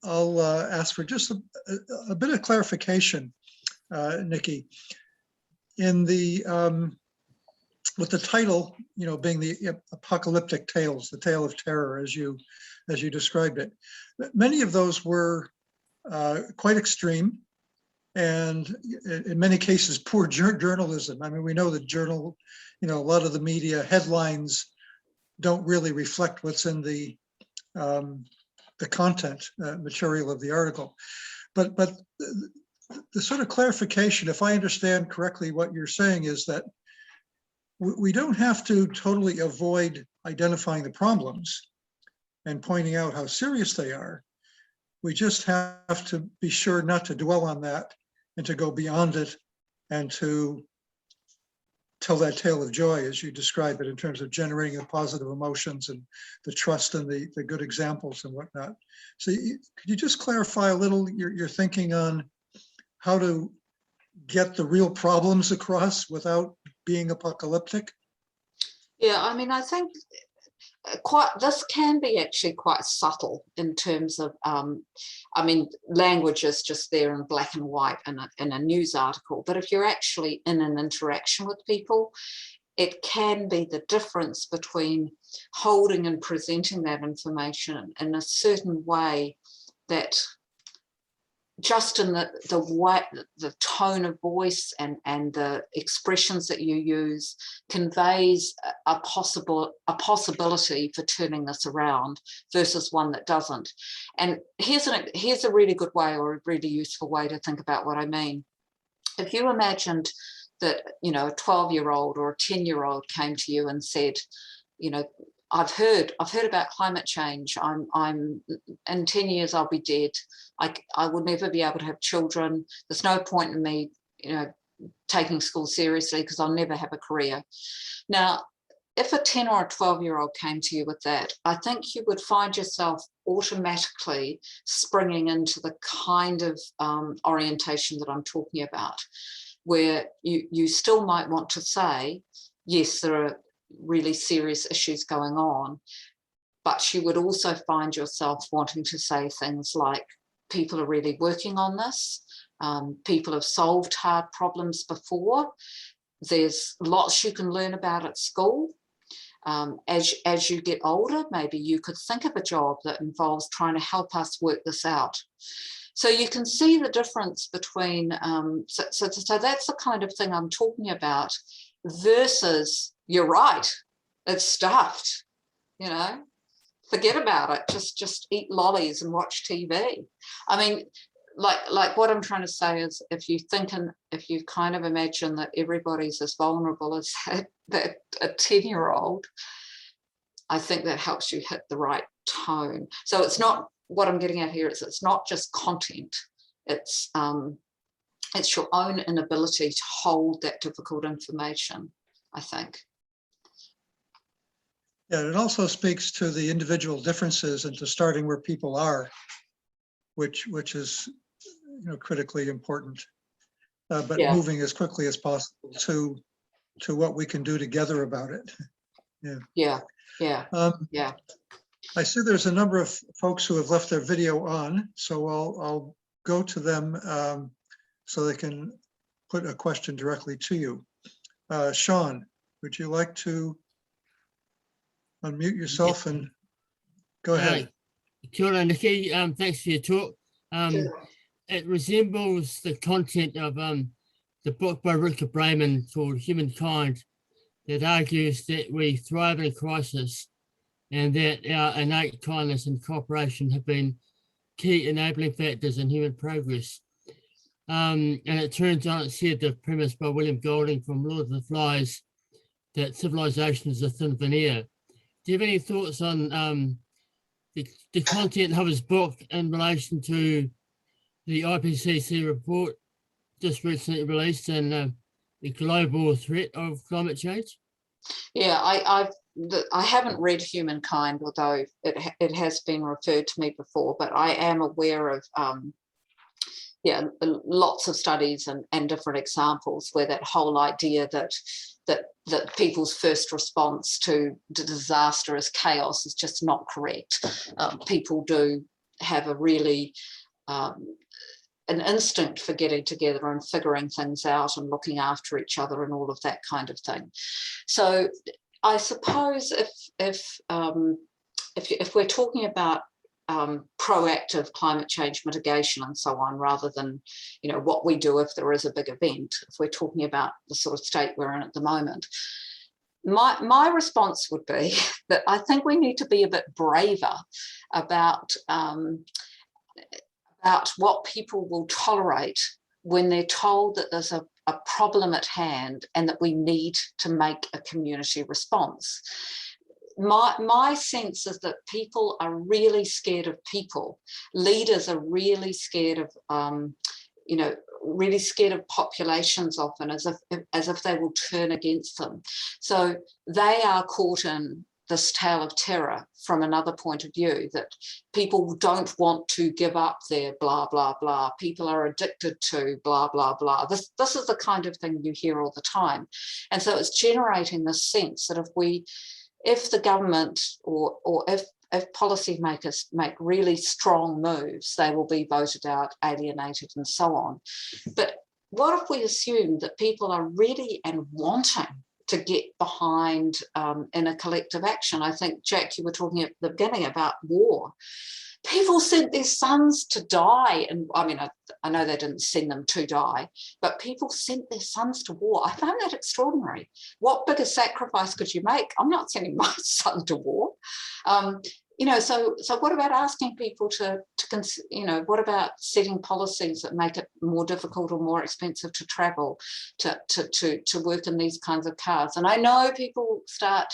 A: ask for just a bit of clarification, Nikki. In the with the title, being the apocalyptic tales, the tale of terror, as you described it, many of those were quite extreme, and in many cases poor journalism. I mean, we know that a lot of the media headlines don't really reflect what's in the content material of the article. But the sort of clarification, if I understand correctly, what you're saying is that we don't have to totally avoid identifying the problems and pointing out how serious they are. We just have to be sure not to dwell on that and to go beyond it and to tell that tale of joy, as you describe it, in terms of generating the positive emotions and the trust and the good examples and whatnot. So could you just clarify a little your thinking on how to get the real problems across without being apocalyptic?
B: Yeah, I mean, I think this can be actually quite subtle in terms of, I mean, language is just there in black and white in a news article, but if you're actually in an interaction with people, it can be the difference between holding and presenting that information in a certain way that just in the way, the tone of voice and the expressions that you use conveys a possibility for turning this around versus one that doesn't. And here's a really good way, or a really useful way to think about what I mean. If you imagined that, you know, a 12-year-old or a 10-year-old came to you and said, you know, I've heard about climate change. I'm in 10 years I'll be dead. I will never be able to have children. There's no point in me, you know, taking school seriously because I'll never have a career. Now, if a 10 or a 12-year-old came to you with that, I think you would find yourself automatically springing into the kind of orientation that I'm talking about, where you still might want to say, yes, there are really serious issues going on, but you would also find yourself wanting to say things like, people are really working on this, people have solved hard problems before, there's lots you can learn about at school. As you get older, maybe you could think of a job that involves trying to help us work this out. So you can see the difference between, so that's the kind of thing I'm talking about, versus, you're right, it's stuffed, you know, forget about it, just eat lollies and watch TV. I mean, like what I'm trying to say is, if you kind of imagine that everybody's as vulnerable as that a 10-year-old, I think that helps you hit the right tone. So it's not, what I'm getting at here is, it's not just content, it's your own inability to hold that difficult information, I think.
A: Yeah, it also speaks to the individual differences and to starting where people are, which is, you know, critically important. But
B: Yeah.
A: moving as quickly as possible to what we can do together about it. Yeah.
B: Yeah.
A: I see there's a number of folks who have left their video on, so I'll go to them so they can put a question directly to you. Sean, would you like to unmute yourself and go ahead?
C: Kia ora, Niki. Thanks for your talk. It resembles the content of the book by Richard Brayman called Humankind, that argues that we thrive in crisis and that our innate kindness and cooperation have been key enabling factors in human progress. And it turns on its head the premise by William Golding from Lord of the Flies that civilization is a thin veneer. Do you have any thoughts on the content of his book in relation to the IPCC report just recently released and the global threat of climate change?
B: Yeah, I haven't read Humankind, although it has been referred to me before, but I am aware of lots of studies and different examples where that whole idea that people's first response to disaster is chaos is just not correct. People do have a really an instinct for getting together and figuring things out and looking after each other and all of that kind of thing. So I suppose if we're talking about proactive climate change mitigation and so on, rather than, you know, what we do if there is a big event, if we're talking about the sort of state we're in at the moment, my response would be that I think we need to be a bit braver about what people will tolerate when they're told that there's a problem at hand and that we need to make a community response. My sense is that people are really scared of people. Leaders are really scared of, really scared of populations often, as if they will turn against them. So they are caught in this tale of terror from another point of view, that people don't want to give up their blah, blah, blah. People are addicted to blah, blah, blah. This is the kind of thing you hear all the time. And so it's generating this sense that if the government or if policymakers make really strong moves, they will be voted out, alienated, and so on. But what if we assume that people are ready and wanting to get behind in a collective action? I think, Jack, you were talking at the beginning about war. People sent their sons to die, and I mean, I know they didn't send them to die, but people sent their sons to war. I found that extraordinary. What bigger sacrifice could you make? I'm not sending my son to war. You know, so what about asking people to you know, what about setting policies that make it more difficult or more expensive to travel, to work in these kinds of cars? And I know people start,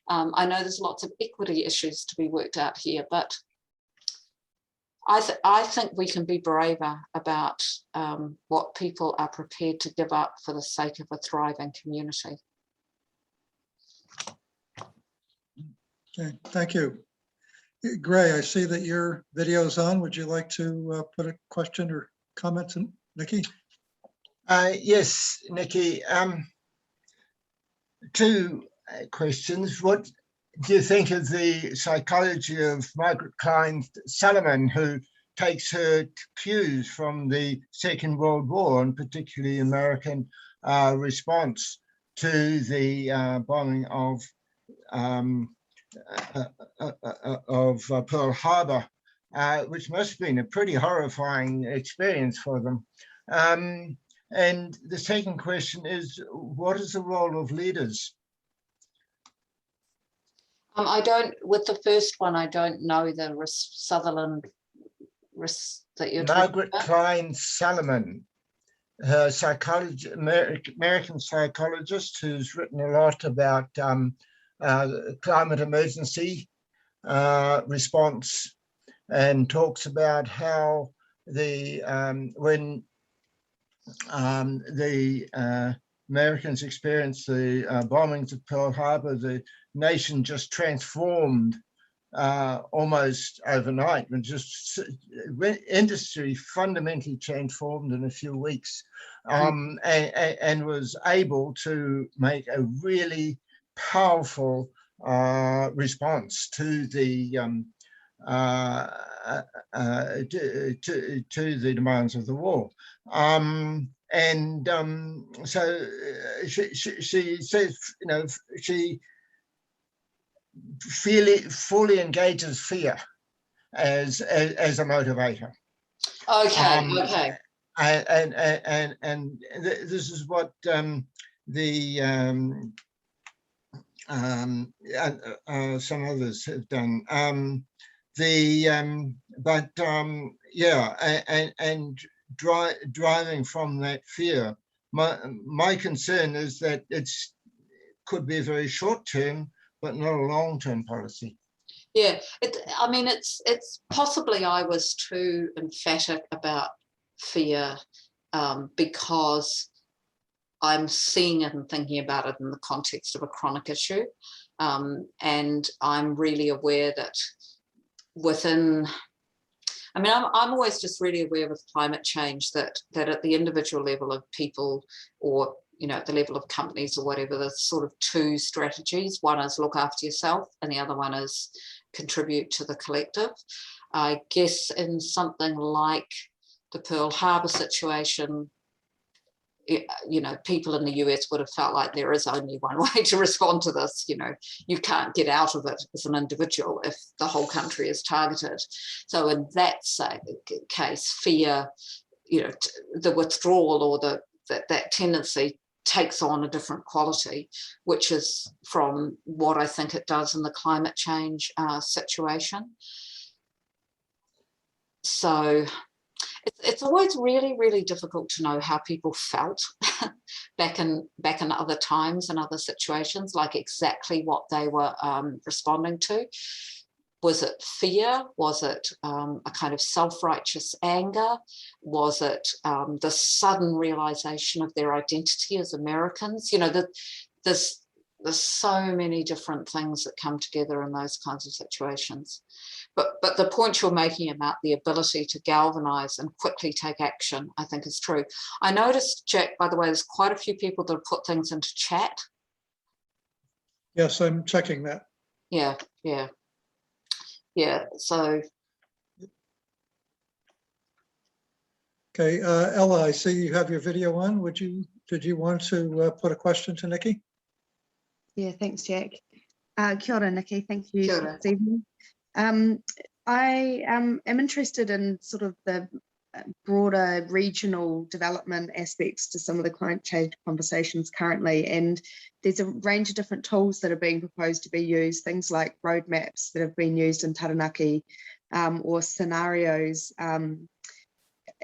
B: I know there's lots of equity issues to be worked out here, but I think we can be braver about what people are prepared to give up for the sake of a thriving community.
A: Okay, thank you. Gray, I see that your video's on. Would you like to put a question or comment to Niki?
D: Yes, Niki. Two questions. What do you think of the psychology of Margaret Klein Salomon, who takes her cues from the Second World War, and particularly American response to the bombing of Pearl Harbor, which must have been a pretty horrifying experience for them. And the second question is, what is the role of leaders?
B: I don't, with the first one, I don't know the Sutherland that you're talking
D: Margaret
B: about.
D: Klein Salomon, her psychologist, American psychologist, who's written a lot about climate emergency response, and talks about how the when the Americans experienced the bombings of Pearl Harbor, the nation just transformed almost overnight, and just industry fundamentally transformed in a few weeks, and was able to make a really powerful response to the demands of the war. So she says, you know, she fully engages fear as a motivator.
B: Okay, okay.
D: And this is what some others have done. Driving from that fear. My concern is that it's could be a very short term, but not a long term policy.
B: Yeah, I mean, it's possibly I was too emphatic about fear because I'm seeing it and thinking about it in the context of a chronic issue. And I'm really aware that within, I mean, I'm always just really aware with climate change that at the individual level of people, or, you know, at the level of companies or whatever, there's sort of two strategies. One is look after yourself, and the other one is contribute to the collective. I guess in something like the Pearl Harbor situation, you know, people in the US would have felt like there is only one way to respond to this. You know, you can't get out of it as an individual if the whole country is targeted. So in that case, fear, you know, the withdrawal or that tendency takes on a different quality, which is from what I think it does in the climate change situation. So it's always really, really difficult to know how people felt back in other times and other situations, like exactly what they were responding to. Was it fear? Was it a kind of self-righteous anger? Was it the sudden realization of their identity as Americans? You know, there's so many different things that come together in those kinds of situations. But the point you're making about the ability to galvanize and quickly take action, I think is true. I noticed, Jack, by the way, there's quite a few people that have put things into chat.
A: Yes, I'm checking that.
B: yeah, yeah, yeah. So
A: Okay, Ella, I see you have your video on. Did you want to put a question to Niki?
E: Yeah, thanks, Jack. Kia ora, Niki. Thank you
B: Kia
E: for
B: ora.
E: this evening. I am interested in sort of the broader regional development aspects to some of the climate change conversations currently, and there's a range of different tools that are being proposed to be used, things like roadmaps that have been used in Taranaki, or scenarios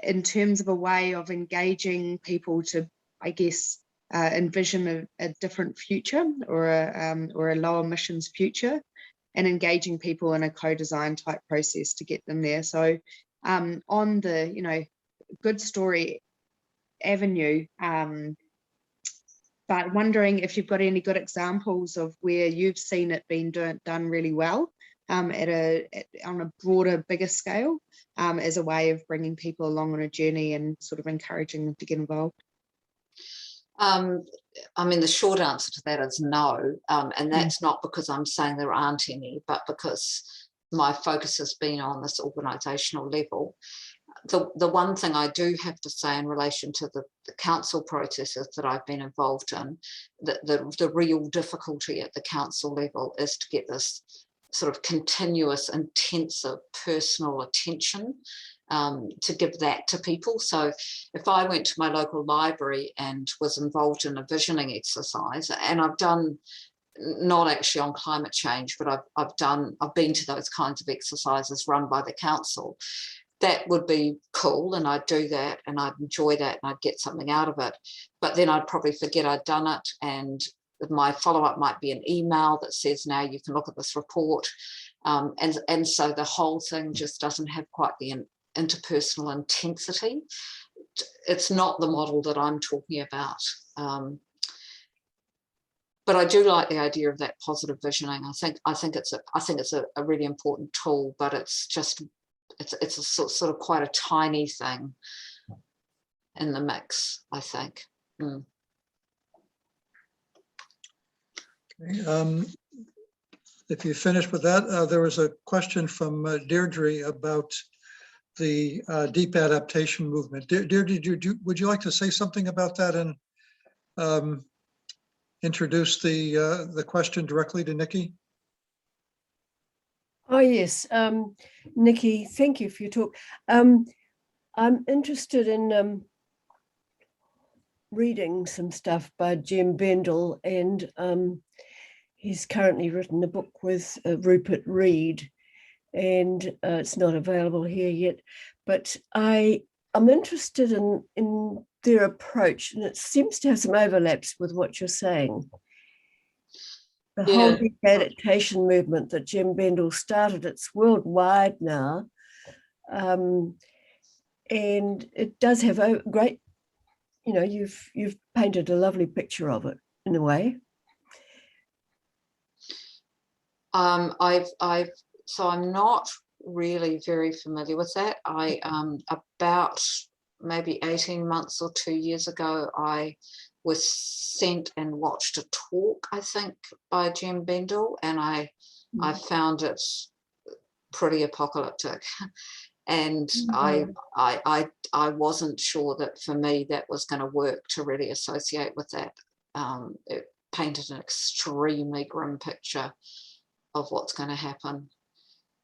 E: in terms of a way of engaging people to, I guess, envision a different future, or a low emissions future, and engaging people in a co-design type process to get them there. So on the good story avenue, but wondering if you've got any good examples of where you've seen it being done really well, on a broader, bigger scale, as a way of bringing people along on a journey and sort of encouraging them to get involved.
B: I mean, the short answer to that is no, and that's not because I'm saying there aren't any, but because my focus has been on this organisational level. The one thing I do have to say in relation to the council processes that I've been involved in, the real difficulty at the council level is to get this sort of continuous, intensive personal attention, to give that to people. So if I went to my local library and was involved in a visioning exercise, and I've done, not actually on climate change, but I've been to those kinds of exercises run by the council, that would be cool, and I'd do that and I'd enjoy that and I'd get something out of it. But then I'd probably forget I'd done it, and my follow-up might be an email that says, now you can look at this report. And so the whole thing just doesn't have quite the interpersonal intensity. It's not the model that I'm talking about. But I do like the idea of that positive visioning. I think it's a really important tool, but it's a sort of quite a tiny thing in the mix, I think.
A: Okay, if you finish with that, there was a question from Deirdre about the deep adaptation movement. Deirdre, would you like to say something about that and introduce the question directly to Niki?
F: Oh, yes. Niki, thank you for your talk. I'm interested in reading some stuff by Jim Bendel, and he's currently written a book with Rupert Reed, and it's not available here yet, but I'm interested in their approach, and it seems to have some overlaps with what you're saying. The whole deep adaptation movement that Jim Bendel started, it's worldwide now, and it does have a great, you've painted a lovely picture of it in a way.
B: So I'm not really very familiar with that. About maybe 18 months or 2 years ago, I was sent and watched a talk, I think, by Jim Bendel, and I found it pretty apocalyptic. And I wasn't sure that for me that was going to work to really associate with that. It painted an extremely grim picture of what's going to happen.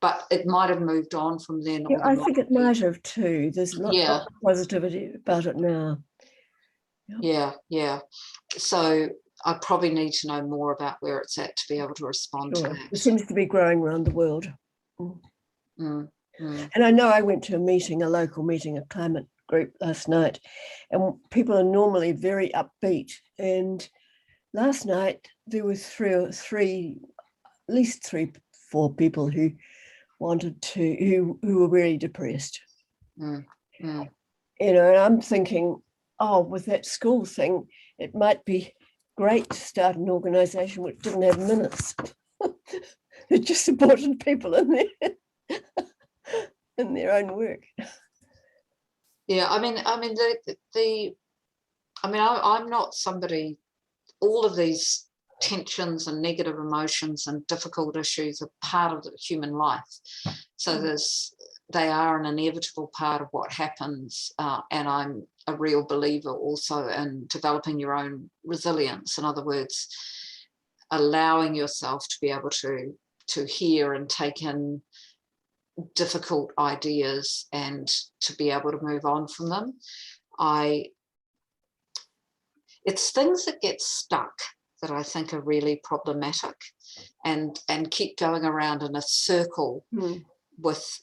B: But it might have moved on from then.
F: Yeah, I think it might have too. There's a lot of positivity about it now.
B: Yeah. So I probably need to know more about where it's at to be able to respond to that.
F: It seems to be growing around the world.
B: And
F: I know I went to a local meeting, a climate group last night, and people are normally very upbeat. And last night there were at least 3-4 people who who were really depressed. And I'm thinking, with that school thing, it might be great to start an organization which didn't have minutes. It just supported people in their own work.
B: Yeah, I'm not somebody. All of these tensions and negative emotions and difficult issues are part of the human life. So they are an inevitable part of what happens. And I'm a real believer also in developing your own resilience. In other words, allowing yourself to be able to hear and take in difficult ideas and to be able to move on from them. It's things that get stuck that I think are really problematic and keep going around in a circle with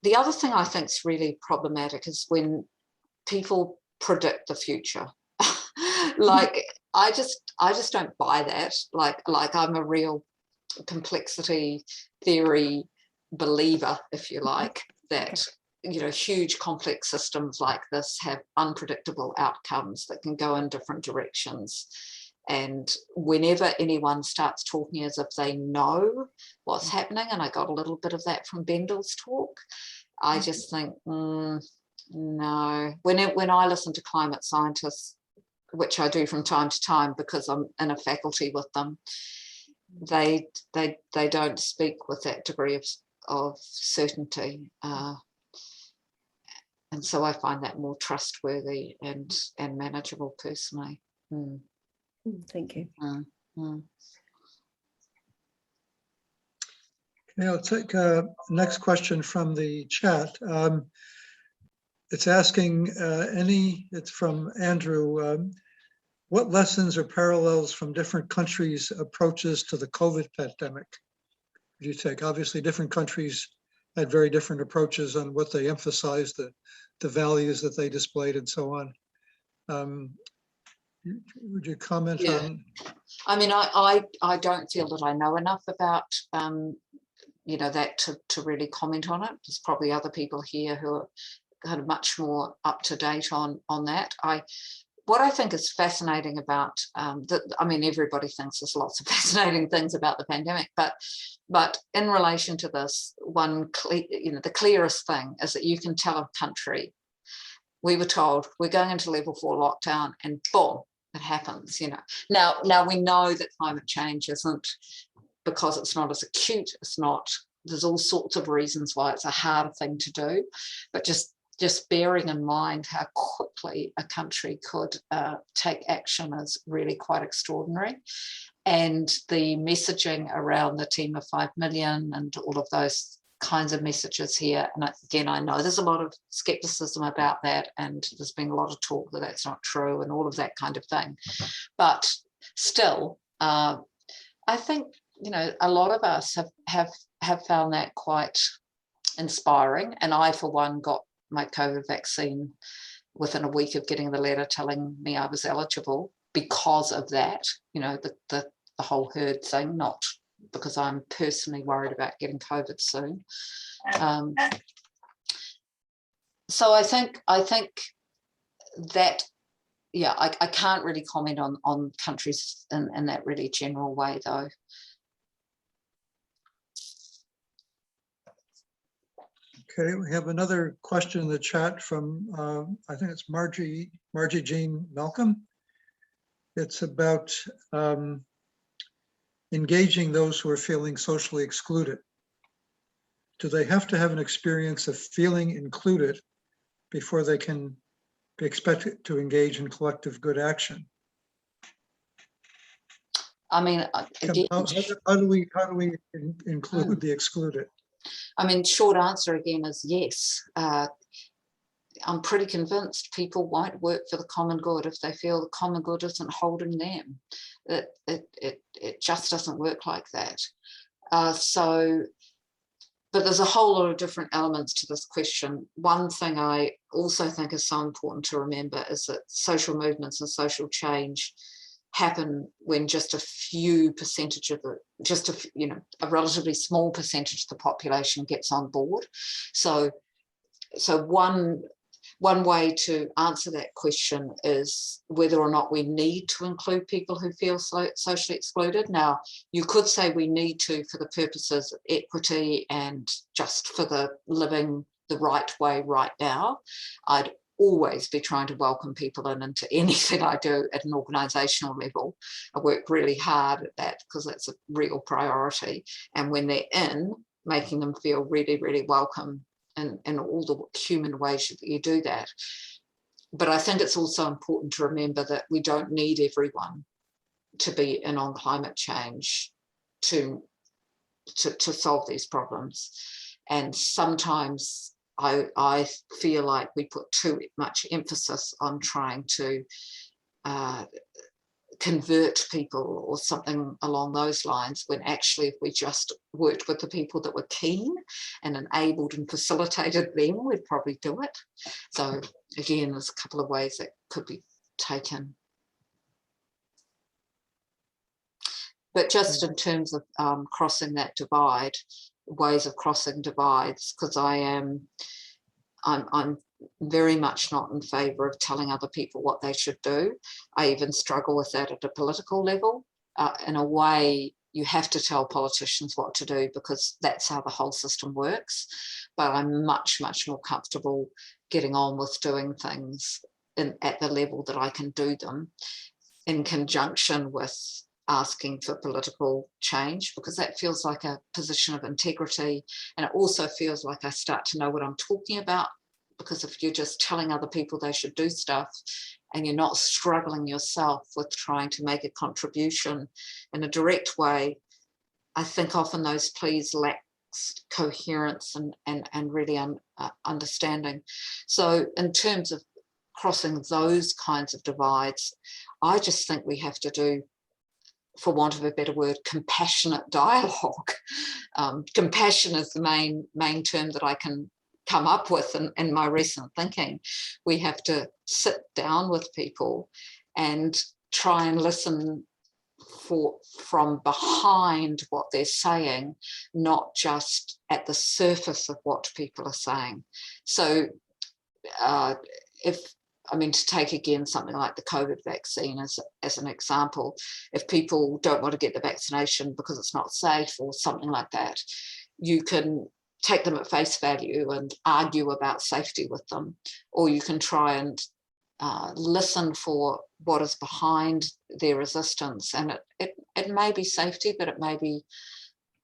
B: the other thing I think is really problematic is when people predict the future. Like I just don't buy that. Like I'm a real complexity theory believer, if you like, that huge complex systems like this have unpredictable outcomes that can go in different directions. And whenever anyone starts talking as if they know what's happening, and I got a little bit of that from Bendel's talk, I just think, no. When I listen to climate scientists, which I do from time to time because I'm in a faculty with them, they don't speak with that degree of certainty. And so I find that more trustworthy and manageable personally.
F: Thank you.
A: Okay, I'll take next question from the chat. It's asking it's from Andrew. What lessons or parallels from different countries' approaches to the COVID pandemic do you take? Obviously, different countries had very different approaches on what they emphasized, the values that they displayed, and so on. Would you comment on?
B: I mean, I don't feel that I know enough about that to really comment on it. There's probably other people here who are kind of much more up to date on that. What I think is fascinating about everybody thinks there's lots of fascinating things about the pandemic, but in relation to this one, the clearest thing is that you can tell a country, we were told we're going into level 4 lockdown, and boom, it happens. Now we know that climate change isn't, because it's not as acute, there's all sorts of reasons why it's a harder thing to do, but just bearing in mind how quickly a country could take action is really quite extraordinary. And the messaging around the team of 5 million and all of those kinds of messages here, and again, I know there's a lot of skepticism about that, and there's been a lot of talk that that's not true and all of that kind of thing. But still, I think, a lot of us have found that quite inspiring. And I, for one, got my COVID vaccine within a week of getting the letter telling me I was eligible because of that, the whole herd thing, not because I'm personally worried about getting COVID soon. So I think that, I can't really comment on countries in that really general way, though.
A: Okay, we have another question in the chat from, I think it's Margie Jean Malcolm. It's about engaging those who are feeling socially excluded. Do they have to have an experience of feeling included before they can be expected to engage in collective good action?
B: I mean, again,
A: how do we include the excluded?
B: I mean, short answer again is yes. I'm pretty convinced people won't work for the common good if they feel the common good isn't holding them. It just doesn't work like that. But there's a whole lot of different elements to this question. One thing I also think is so important to remember is that social movements and social change happen when just a few percentage of a relatively small percentage of the population gets on board. So one way to answer that question is whether or not we need to include people who feel socially excluded. Now, you could say we need to for the purposes of equity and just for the living the right way right now. I'd always be trying to welcome people into anything I do at an organisational level. I work really hard at that because that's a real priority. And when they're in, making them feel really, really welcome in all the human ways that you do that. But I think it's also important to remember that we don't need everyone to be in on climate change to solve these problems. And sometimes I feel like we put too much emphasis on trying to convert people or something along those lines, when actually if we just worked with the people that were keen and enabled and facilitated them, we'd probably do it. So again, there's a couple of ways that could be taken. But just in terms of crossing that divide, ways of crossing divides, because I'm very much not in favour of telling other people what they should do. I even struggle with that at a political level. In a way, you have to tell politicians what to do because that's how the whole system works. But I'm much, much more comfortable getting on with doing things at the level that I can do them in conjunction with asking for political change, because that feels like a position of integrity. And it also feels like I start to know what I'm talking about, because if you're just telling other people they should do stuff and you're not struggling yourself with trying to make a contribution in a direct way, I think often those pleas lack coherence and really understanding. So in terms of crossing those kinds of divides, I just think we have to do, for want of a better word, compassionate dialogue. Compassion is the main term that I can come up with in my recent thinking. We have to sit down with people and try and listen from behind what they're saying, not just at the surface of what people are saying. So to take again something like the COVID vaccine as an example, if people don't want to get the vaccination because it's not safe or something like that, you can take them at face value and argue about safety with them, or you can try and listen for what is behind their resistance. And it may be safety, but it may be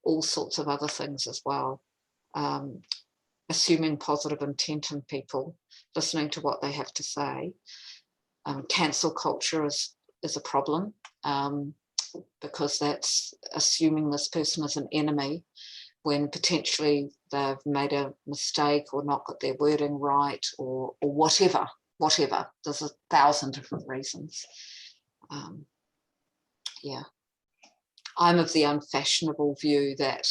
B: all sorts of other things as well. Assuming positive intent in people, listening to what they have to say. Cancel culture is a problem because that's assuming this person is an enemy when potentially they've made a mistake or not got their wording right or whatever. There's 1,000 different reasons. Yeah. I'm of the unfashionable view that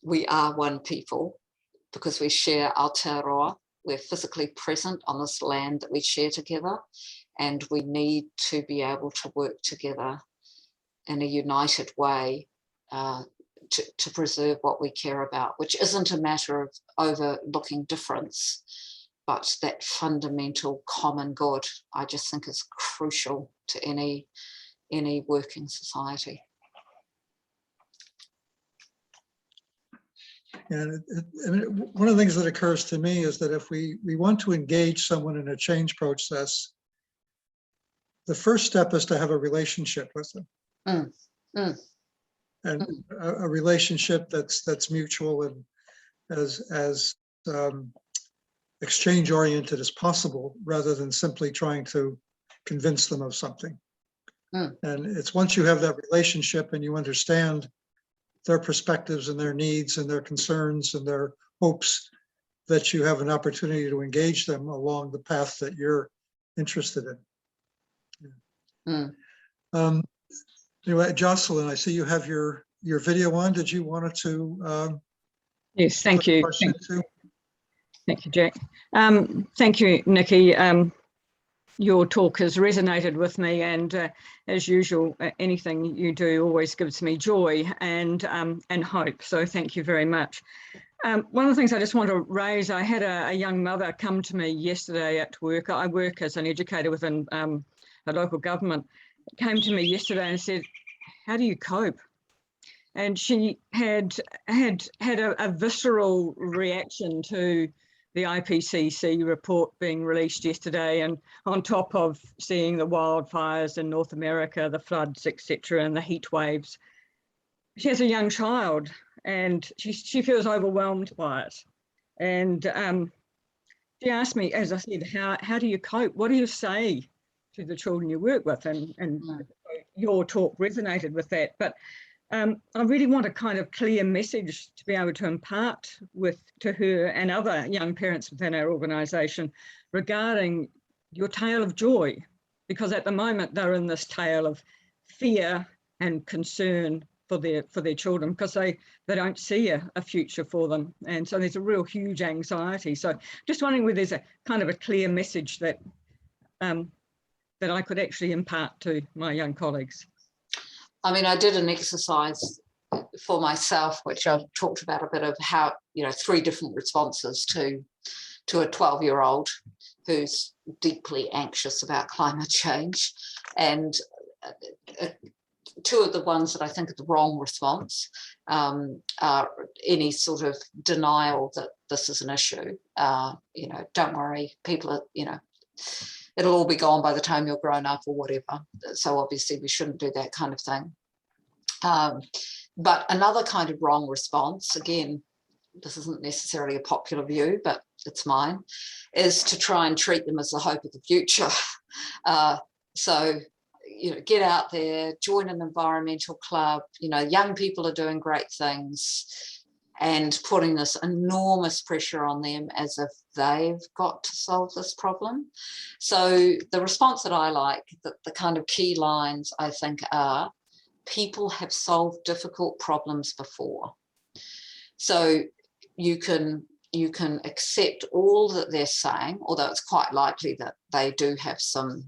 B: we are one people because we share Aotearoa. We're physically present on this land that we share together, and we need to be able to work together in a united way to preserve what we care about, which isn't a matter of overlooking difference, but that fundamental common good, I just think is crucial to any working society.
A: And one of the things that occurs to me is that if we want to engage someone in a change process, the first step is to have a relationship with them. And a relationship that's mutual and as exchange oriented as possible, rather than simply trying to convince them of something. And it's once you have that relationship and you understand their perspectives and their needs and their concerns and their hopes, that you have an opportunity to engage them along the path that you're interested in. Anyway, Jocelyn, I see you have your video on. Did you want to?
G: Yes, thank you. Thank you, Jack. Thank you, Nikki. Your talk has resonated with me, and as usual, anything you do always gives me joy and hope. So thank you very much. One of the things I just want to raise, I had a young mother come to me yesterday at work. I work as an educator within a local government. Came to me yesterday and said, "How do you cope?" And she had a visceral reaction to the IPCC report being released yesterday, and on top of seeing the wildfires in North America, the floods, etc., and the heat waves. She has a young child and she feels overwhelmed by it. And she asked me, as I said, how do you cope? What do you say to the children you work with? And your talk resonated with that. But I really want a kind of clear message to be able to impart to her and other young parents within our organisation regarding your tale of joy, because at the moment they're in this tale of fear and concern for their children, because they don't see a future for them, and so there's a real huge anxiety. So just wondering whether there's a kind of a clear message that that I could actually impart to my young colleagues.
B: I mean, I did an exercise for myself, which I've talked about a bit of how, 3 different responses to a 12-year-old who's deeply anxious about climate change. And 2 of the ones that I think are the wrong response are any sort of denial that this is an issue. Don't worry, people are, it'll all be gone by the time you're grown up or whatever. So obviously we shouldn't do that kind of thing. But another kind of wrong response, again, this isn't necessarily a popular view, but it's mine, is to try and treat them as the hope of the future. So, get out there, join an environmental club, young people are doing great things, and putting this enormous pressure on them as if they've got to solve this problem. So the response that I like, the kind of key lines I think are, people have solved difficult problems before. So you can accept all that they're saying, although it's quite likely that they do have some,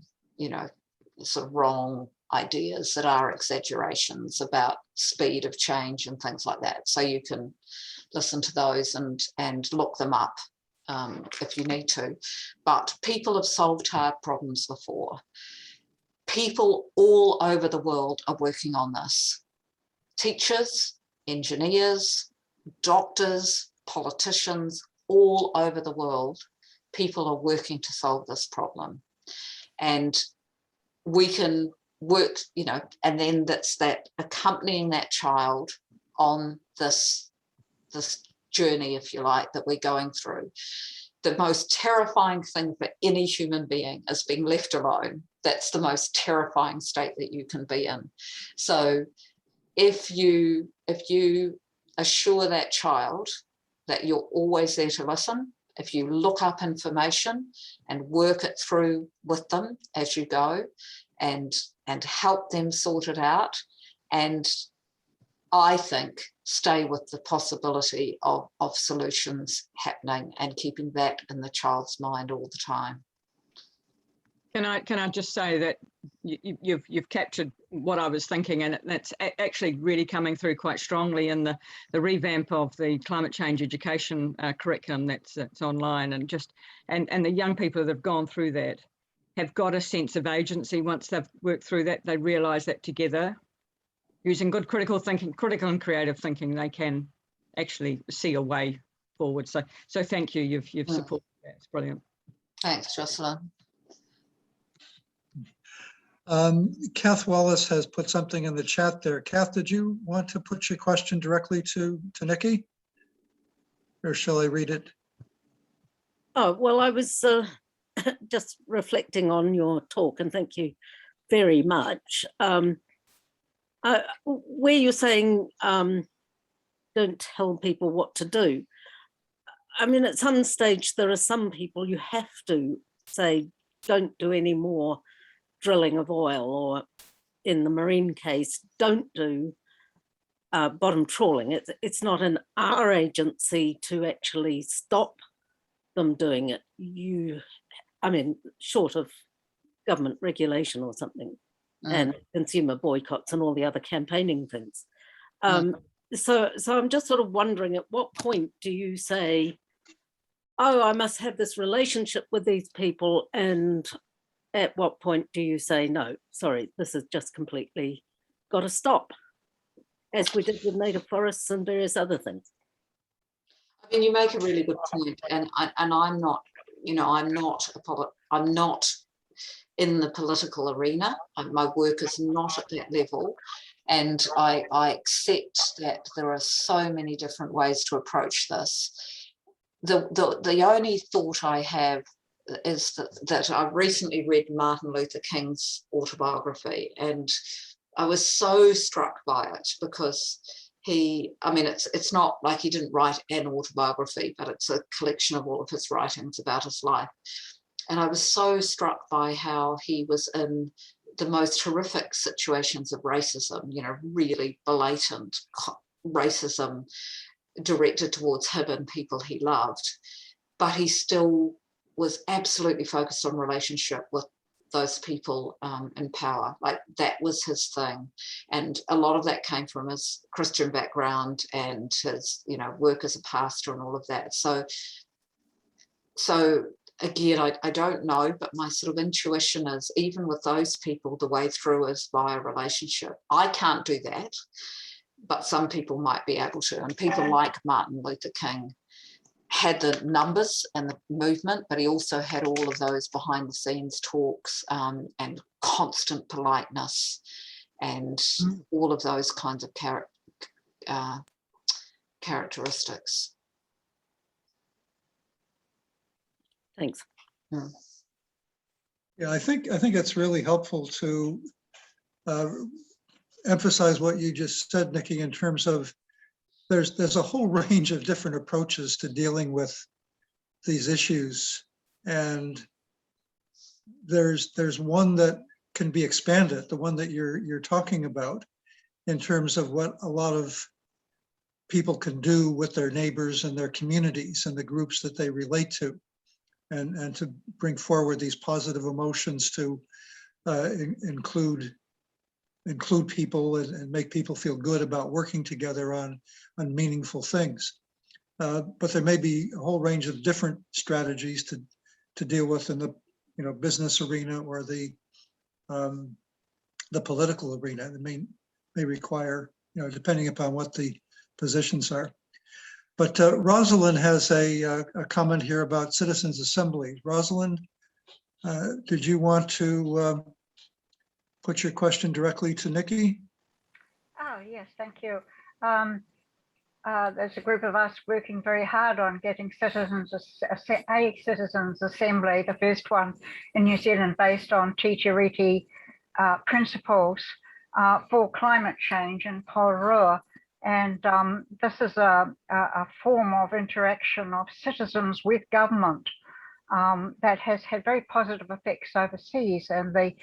B: sort of wrong ideas that are exaggerations about speed of change and things like that. So you can listen to those and look them up if you need to. But people have solved hard problems before. People all over the world are working on this. Teachers, engineers, doctors, politicians, all over the world, people are working to solve this problem. And we can work, and then that's that accompanying that child on this journey, if you like, that we're going through. The most terrifying thing for any human being is being left alone. That's the most terrifying state that you can be in. So if you assure that child that you're always there to listen, if you look up information and work it through with them as you go and help them sort it out, and I think stay with the possibility of solutions happening and keeping that in the child's mind all the time.
G: Can I just say that you've captured what I was thinking, and that's actually really coming through quite strongly in the revamp of the climate change education curriculum that's online, and the young people that have gone through that have got a sense of agency. Once they've worked through that, they realise that together, using good critical and creative thinking, they can actually see a way forward. So thank you. You've supported that. It's brilliant.
B: Thanks, Jocelyn.
A: Kath Wallace has put something in the chat there. Kath, did you want to put your question directly to Niki? Or shall I read it?
H: Oh, well, I was just reflecting on your talk, and thank you very much. Where you're saying don't tell people what to do. I mean, at some stage, there are some people you have to say, don't do any more drilling of oil, or in the marine case, don't do bottom trawling. It's not in our agency to actually stop them doing it. Short of government regulation or something, and consumer boycotts and all the other campaigning things. So I'm just sort of wondering, at what point do you say, oh, I must have this relationship with these people, and at what point do you say, no, sorry, this is just completely got to stop, as we did with native forests and various other things?
B: I mean, you make a really good point, and I'm not, you know, I'm not in the political arena. My work is not at that level, and I accept that there are so many different ways to approach this. The only thought I have is that I recently read Martin Luther King's autobiography, and I was so struck by it because I mean, it's not like he didn't write an autobiography, but it's a collection of all of his writings about his life. And I was so struck by how he was in the most horrific situations of racism, you know, really blatant racism directed towards him and people he loved. But he still was absolutely focused on relationship with those people in power. Like, that was his thing. And a lot of that came from his Christian background and his, you know, work as a pastor and all of that. So again, I don't know, but my sort of intuition is, even with those people, the way through is via relationship. I can't do that, but some people might be able to. And people like Martin Luther King had the numbers and the movement, but he also had all of those behind the scenes talks and constant politeness and all of those kinds of characteristics.
H: Thanks.
A: Yeah, I think it's really helpful to emphasize what you just said, Niki, in terms of there's a whole range of different approaches to dealing with these issues, and there's one that can be expanded, the one that you're talking about, in terms of what a lot of people can do with their neighbors and their communities and the groups that they relate to, and to bring forward these positive emotions to include people and make people feel good about working together on meaningful things. But there may be a whole range of different strategies to deal with in the, you know, business arena or the political arena. That may require, you know, depending upon what the positions are. But Rosalind has a comment here about citizens' assemblies. Rosalind, did you want to put your question directly to Niki?
I: Oh, yes, thank you. There's a group of us working very hard on getting a citizens assembly, the first one in New Zealand, based on Te Tiriti principles for climate change in Pororoa. And this is a form of interaction of citizens with government that has had very positive effects overseas. And the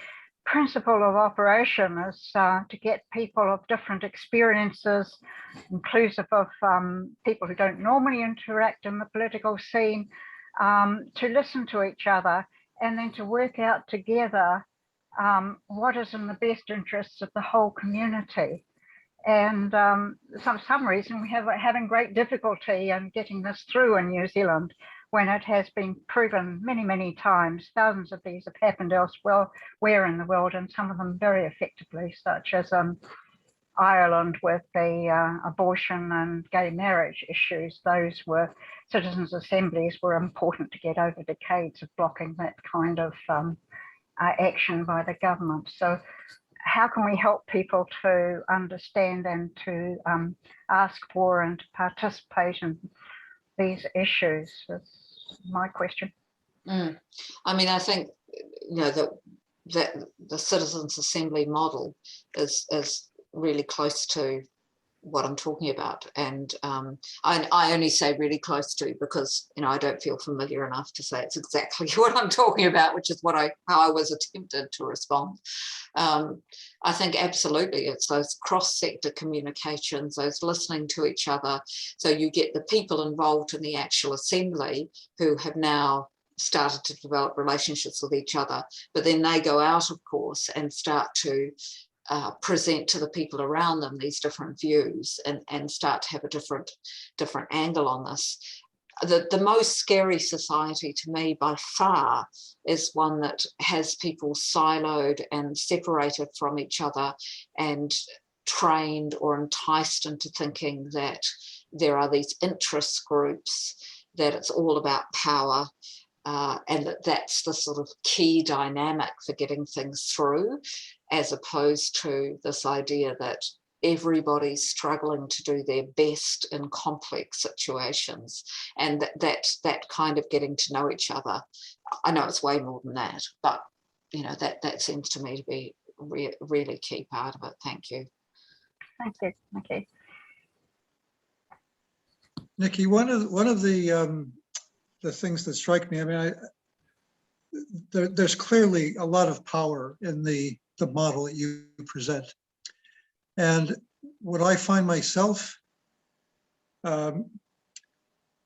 I: principle of operation is to get people of different experiences, inclusive of people who don't normally interact in the political scene, to listen to each other and then to work out together what is in the best interests of the whole community. And for some reason we are having great difficulty in getting this through in New Zealand, when it has been proven many, many times. Thousands of these have happened elsewhere in the world, and some of them very effectively, such as Ireland with the abortion and gay marriage issues. Those were citizens' assemblies were important to get over decades of blocking that kind of action by the government. So how can we help people to understand and to ask for and to participate in these issues? That's my question.
B: I mean, I think, you know, that the citizens' assembly model is really close to what I'm talking about, and I only say really close to because, you know, I don't feel familiar enough to say it's exactly what I'm talking about, which is how I was attempted to respond. I think absolutely it's those cross-sector communications, those listening to each other, so you get the people involved in the actual assembly who have now started to develop relationships with each other, but then they go out, of course, and start to present to the people around them these different views and start to have a different angle on this. The most scary society to me by far is one that has people siloed and separated from each other and trained or enticed into thinking that there are these interest groups, that it's all about power, and that's the sort of key dynamic for getting things through, as opposed to this idea that everybody's struggling to do their best in complex situations, and that kind of getting to know each other. I know it's way more than that, but that seems to me to be really key part of it. Thank you.
I: Thank you. Okay.
A: Nikki, one of the things that strike me, I mean, there's clearly a lot of power in the model that you present. And what I find myself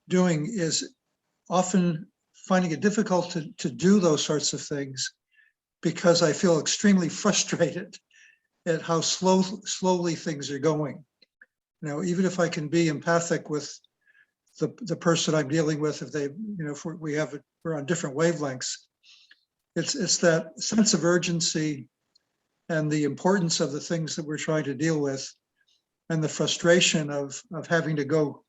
A: doing is often finding it difficult to do those sorts of things, because I feel extremely frustrated at how slowly things are going. Even if I can be empathic with the person I'm dealing with, if they, if we're on different wavelengths, it's that sense of urgency and the importance of the things that we're trying to deal with, and the frustration of having to go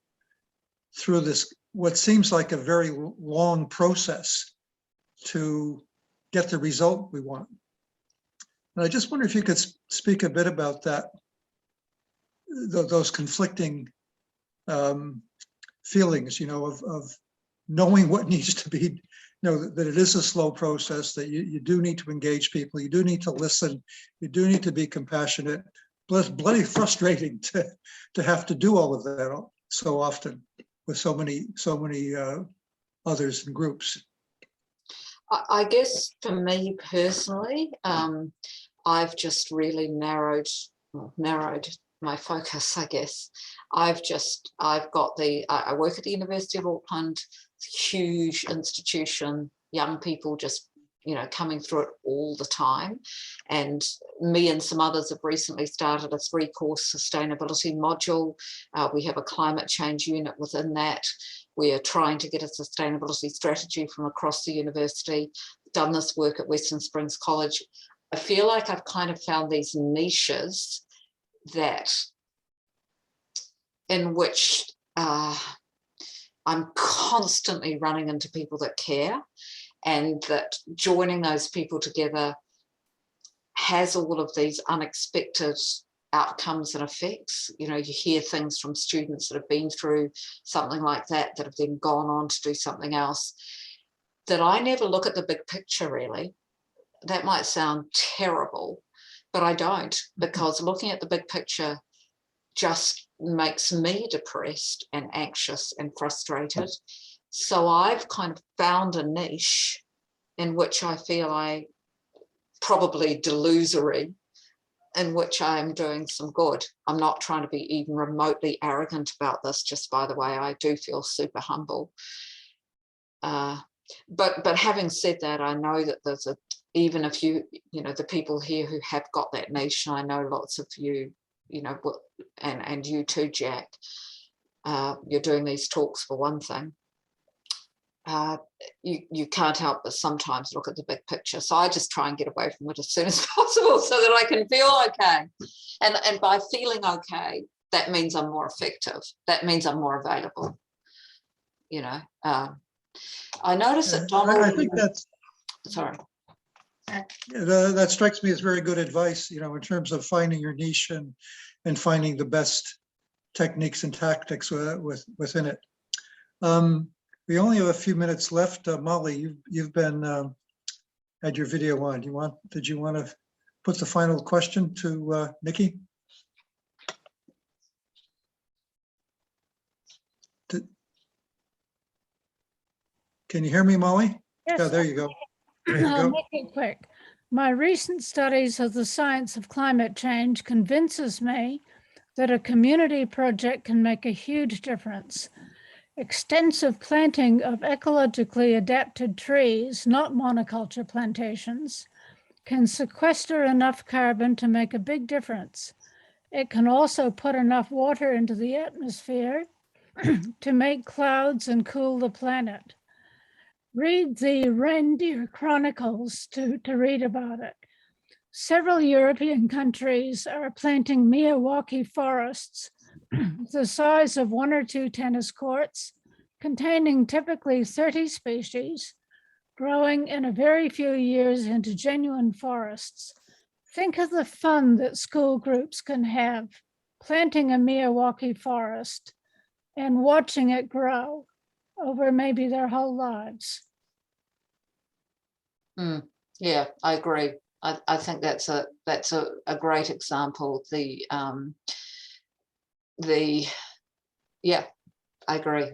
A: through this, what seems like a very long process to get the result we want. And I just wonder if you could speak a bit about that, those conflicting feelings, of knowing what needs to be, that it is a slow process, that you do need to engage people, you do need to listen, you do need to be compassionate, but it's bloody frustrating to have to do all of that so often with so many others and groups.
B: I guess for me personally, I've just really narrowed my focus, I guess. I work at the University of Auckland, huge institution, young people just, coming through it all the time. And me and some others have recently started a 3-course sustainability module. We have a climate change unit within that. We are trying to get a sustainability strategy from across the university, done this work at Western Springs College. I feel like I've kind of found these niches in which I'm constantly running into people that care, and that joining those people together has all of these unexpected outcomes and effects. You hear things from students that have been through something like that have then gone on to do something else, that I never look at the big picture, really. That might sound terrible, but I don't, because looking at the big picture just makes me depressed and anxious and frustrated. So I've kind of found a niche in which I feel I probably delusory, in which I am doing some good. I'm not trying to be even remotely arrogant about this, just by the way, I do feel super humble. But having said that, I know that there's even if the people here who have got that niche, and I know lots of you, and you too, Jack, you're doing these talks for one thing. You can't help but sometimes look at the big picture. So I just try and get away from it as soon as possible so that I can feel okay. And by feeling okay, that means I'm more effective. That means I'm more available. I notice that Donald.
A: I think that's.
B: Sorry.
A: That strikes me as very good advice, in terms of finding your niche and finding the best techniques and tactics within it. We only have a few minutes left. Molly, you've been had your video on. Did you want to put the final question to Nikki? Can you hear me, Molly?
J: Yes.
A: Oh, there you go.
J: I'll make it quick. My recent studies of the science of climate change convinces me that a community project can make a huge difference. Extensive planting of ecologically adapted trees, not monoculture plantations, can sequester enough carbon to make a big difference. It can also put enough water into the atmosphere to make clouds and cool the planet. Read the Reindeer Chronicles to read about it. Several European countries are planting Miyawaki forests the size of 1 or 2 tennis courts, containing typically 30 species, growing in a very few years into genuine forests. Think of the fun that school groups can have planting a Miyawaki forest and watching it grow over maybe their whole lives.
B: Yeah, I agree. I think that's a great example. Yeah, I agree.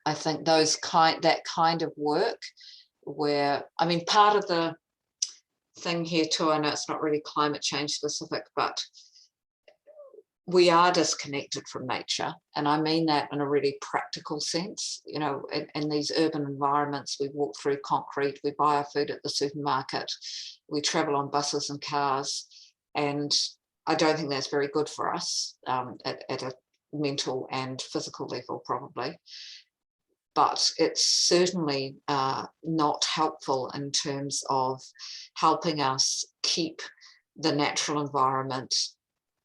B: I think that kind of work where, I mean, part of the thing here too, I know it's not really climate change specific, but we are disconnected from nature. And I mean that in a really practical sense. You know, in these urban environments, we walk through concrete, we buy our food at the supermarket, we travel on buses and cars. And I don't think that's very good for us at a mental and physical level, probably. But it's certainly not helpful in terms of helping us keep the natural environment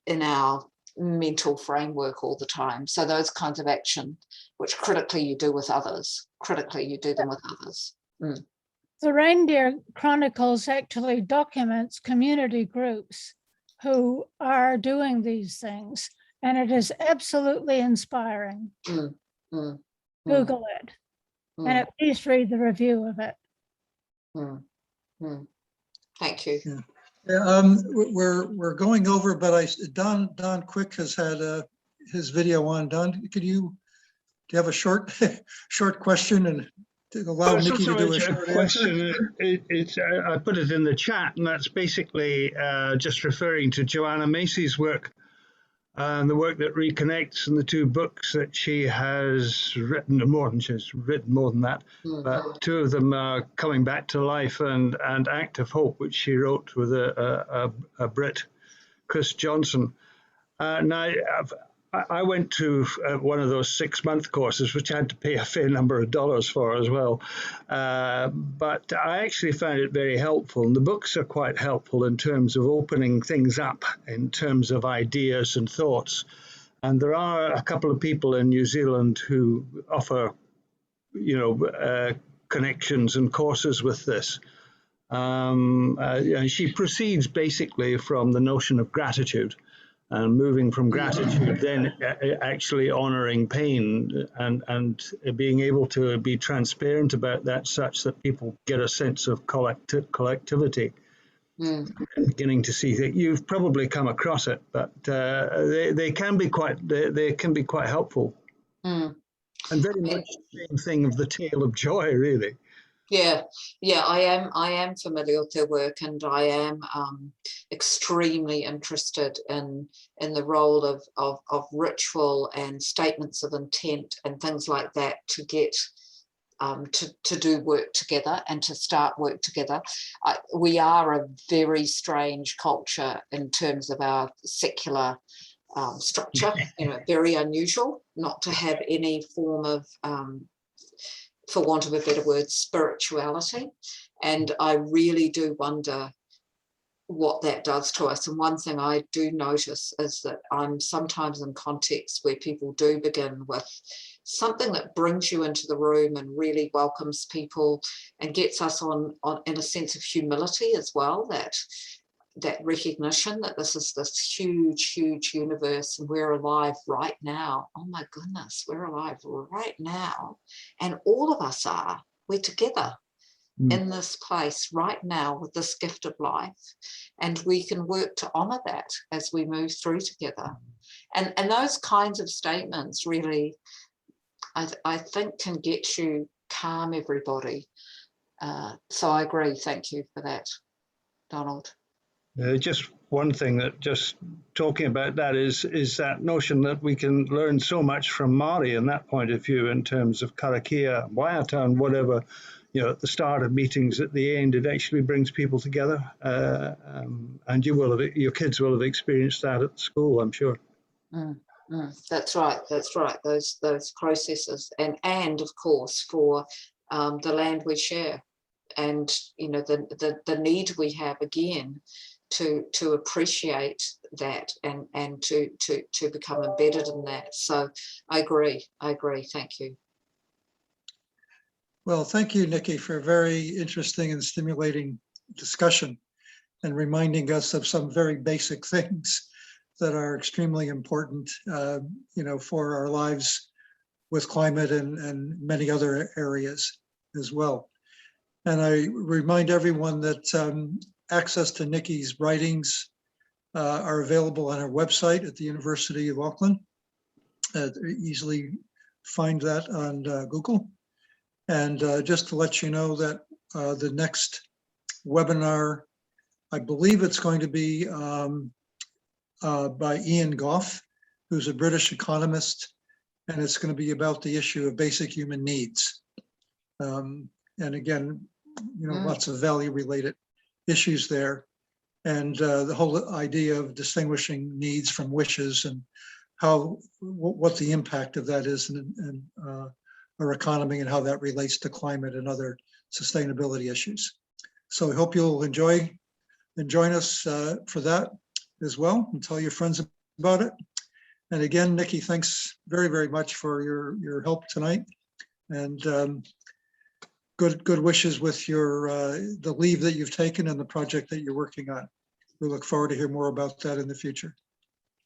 B: in our mental framework all the time. So those kinds of action, which critically you do with others,
J: The Reindeer Chronicles actually documents community groups who are doing these things, and it is absolutely inspiring. Google it, and at least read the review of it.
B: Thank you.
A: Yeah, we're going over, but Don Quick has had his video on. Don, do you have a short question and to allow Nikki to do a short
K: question? I put it in the chat, and that's basically just referring to Joanna Macy's work and the work that reconnects in the 2 books that she has written. She's written more than that, but 2 of them are Coming Back to Life and Act of Hope, which she wrote with a Brit, Chris Johnson. Now, I went to one of those 6-month courses, which I had to pay a fair number of dollars for as well. But I actually found it very helpful. And the books are quite helpful in terms of opening things up in terms of ideas and thoughts. And there are a couple of people in New Zealand who offer, connections and courses with this. And she proceeds basically from the notion of gratitude. And moving from gratitude, then actually honoring pain and being able to be transparent about that, such that people get a sense of collectivity. Beginning to see that you've probably come across it, but they can be quite helpful. And very much the same thing of the tale of joy, really.
B: Yeah, I am familiar with their work, and I am extremely interested in the role of ritual and statements of intent and things like that to get to do work together and to start work together. We are a very strange culture in terms of our secular structure, very unusual not to have any form of for want of a better word, spirituality. And I really do wonder what that does to us. And one thing I do notice is that I'm sometimes in contexts where people do begin with something that brings you into the room and really welcomes people and gets us on in a sense of humility as well, that recognition that this is this huge universe and we're alive right now. Oh my goodness, we're alive right now. And all of us we're together in this place right now with this gift of life. And we can work to honor that as we move through together. And those kinds of statements really, I think, can get you calm everybody. So I agree. Thank you for that, Donald.
K: Just one thing that just talking about that is that notion that we can learn so much from Māori in that point of view in terms of karakia, waiata, and whatever, at the start of meetings, at the end, it actually brings people together. And your kids will have experienced that at school, I'm sure.
B: That's right. Those processes and of course for the land we share. you know, the need we have again to appreciate that and to become embedded in that. So I agree. Thank you.
A: Well, thank you, Niki, for a very interesting and stimulating discussion and reminding us of some very basic things that are extremely important, you know, for our lives with climate and many other areas as well. And I remind everyone that access to Niki's writings are available on our website at the University of Auckland. Easily find that on Google. And just to let you know that the next webinar, I believe it's going to be by Ian Goff, who's a British economist, and it's going to be about the issue of basic human needs. And again, you know, lots of value-related issues there, and the whole idea of distinguishing needs from wishes and how what the impact of that is in our economy and how that relates to climate and other sustainability issues. So I hope you'll enjoy and join us for that as well, and tell your friends about it. And again, Niki, thanks very, very much for your help tonight, and good wishes with your the leave that you've taken and the project that you're working on. We look forward to hear more about that in the future.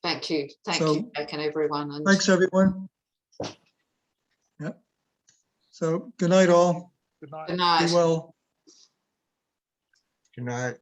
B: Thank you, you, Jack, and everyone. And
A: thanks, everyone. Yeah. So good night, all.
K: Good night.
B: good night.
A: Be well.
D: Good night.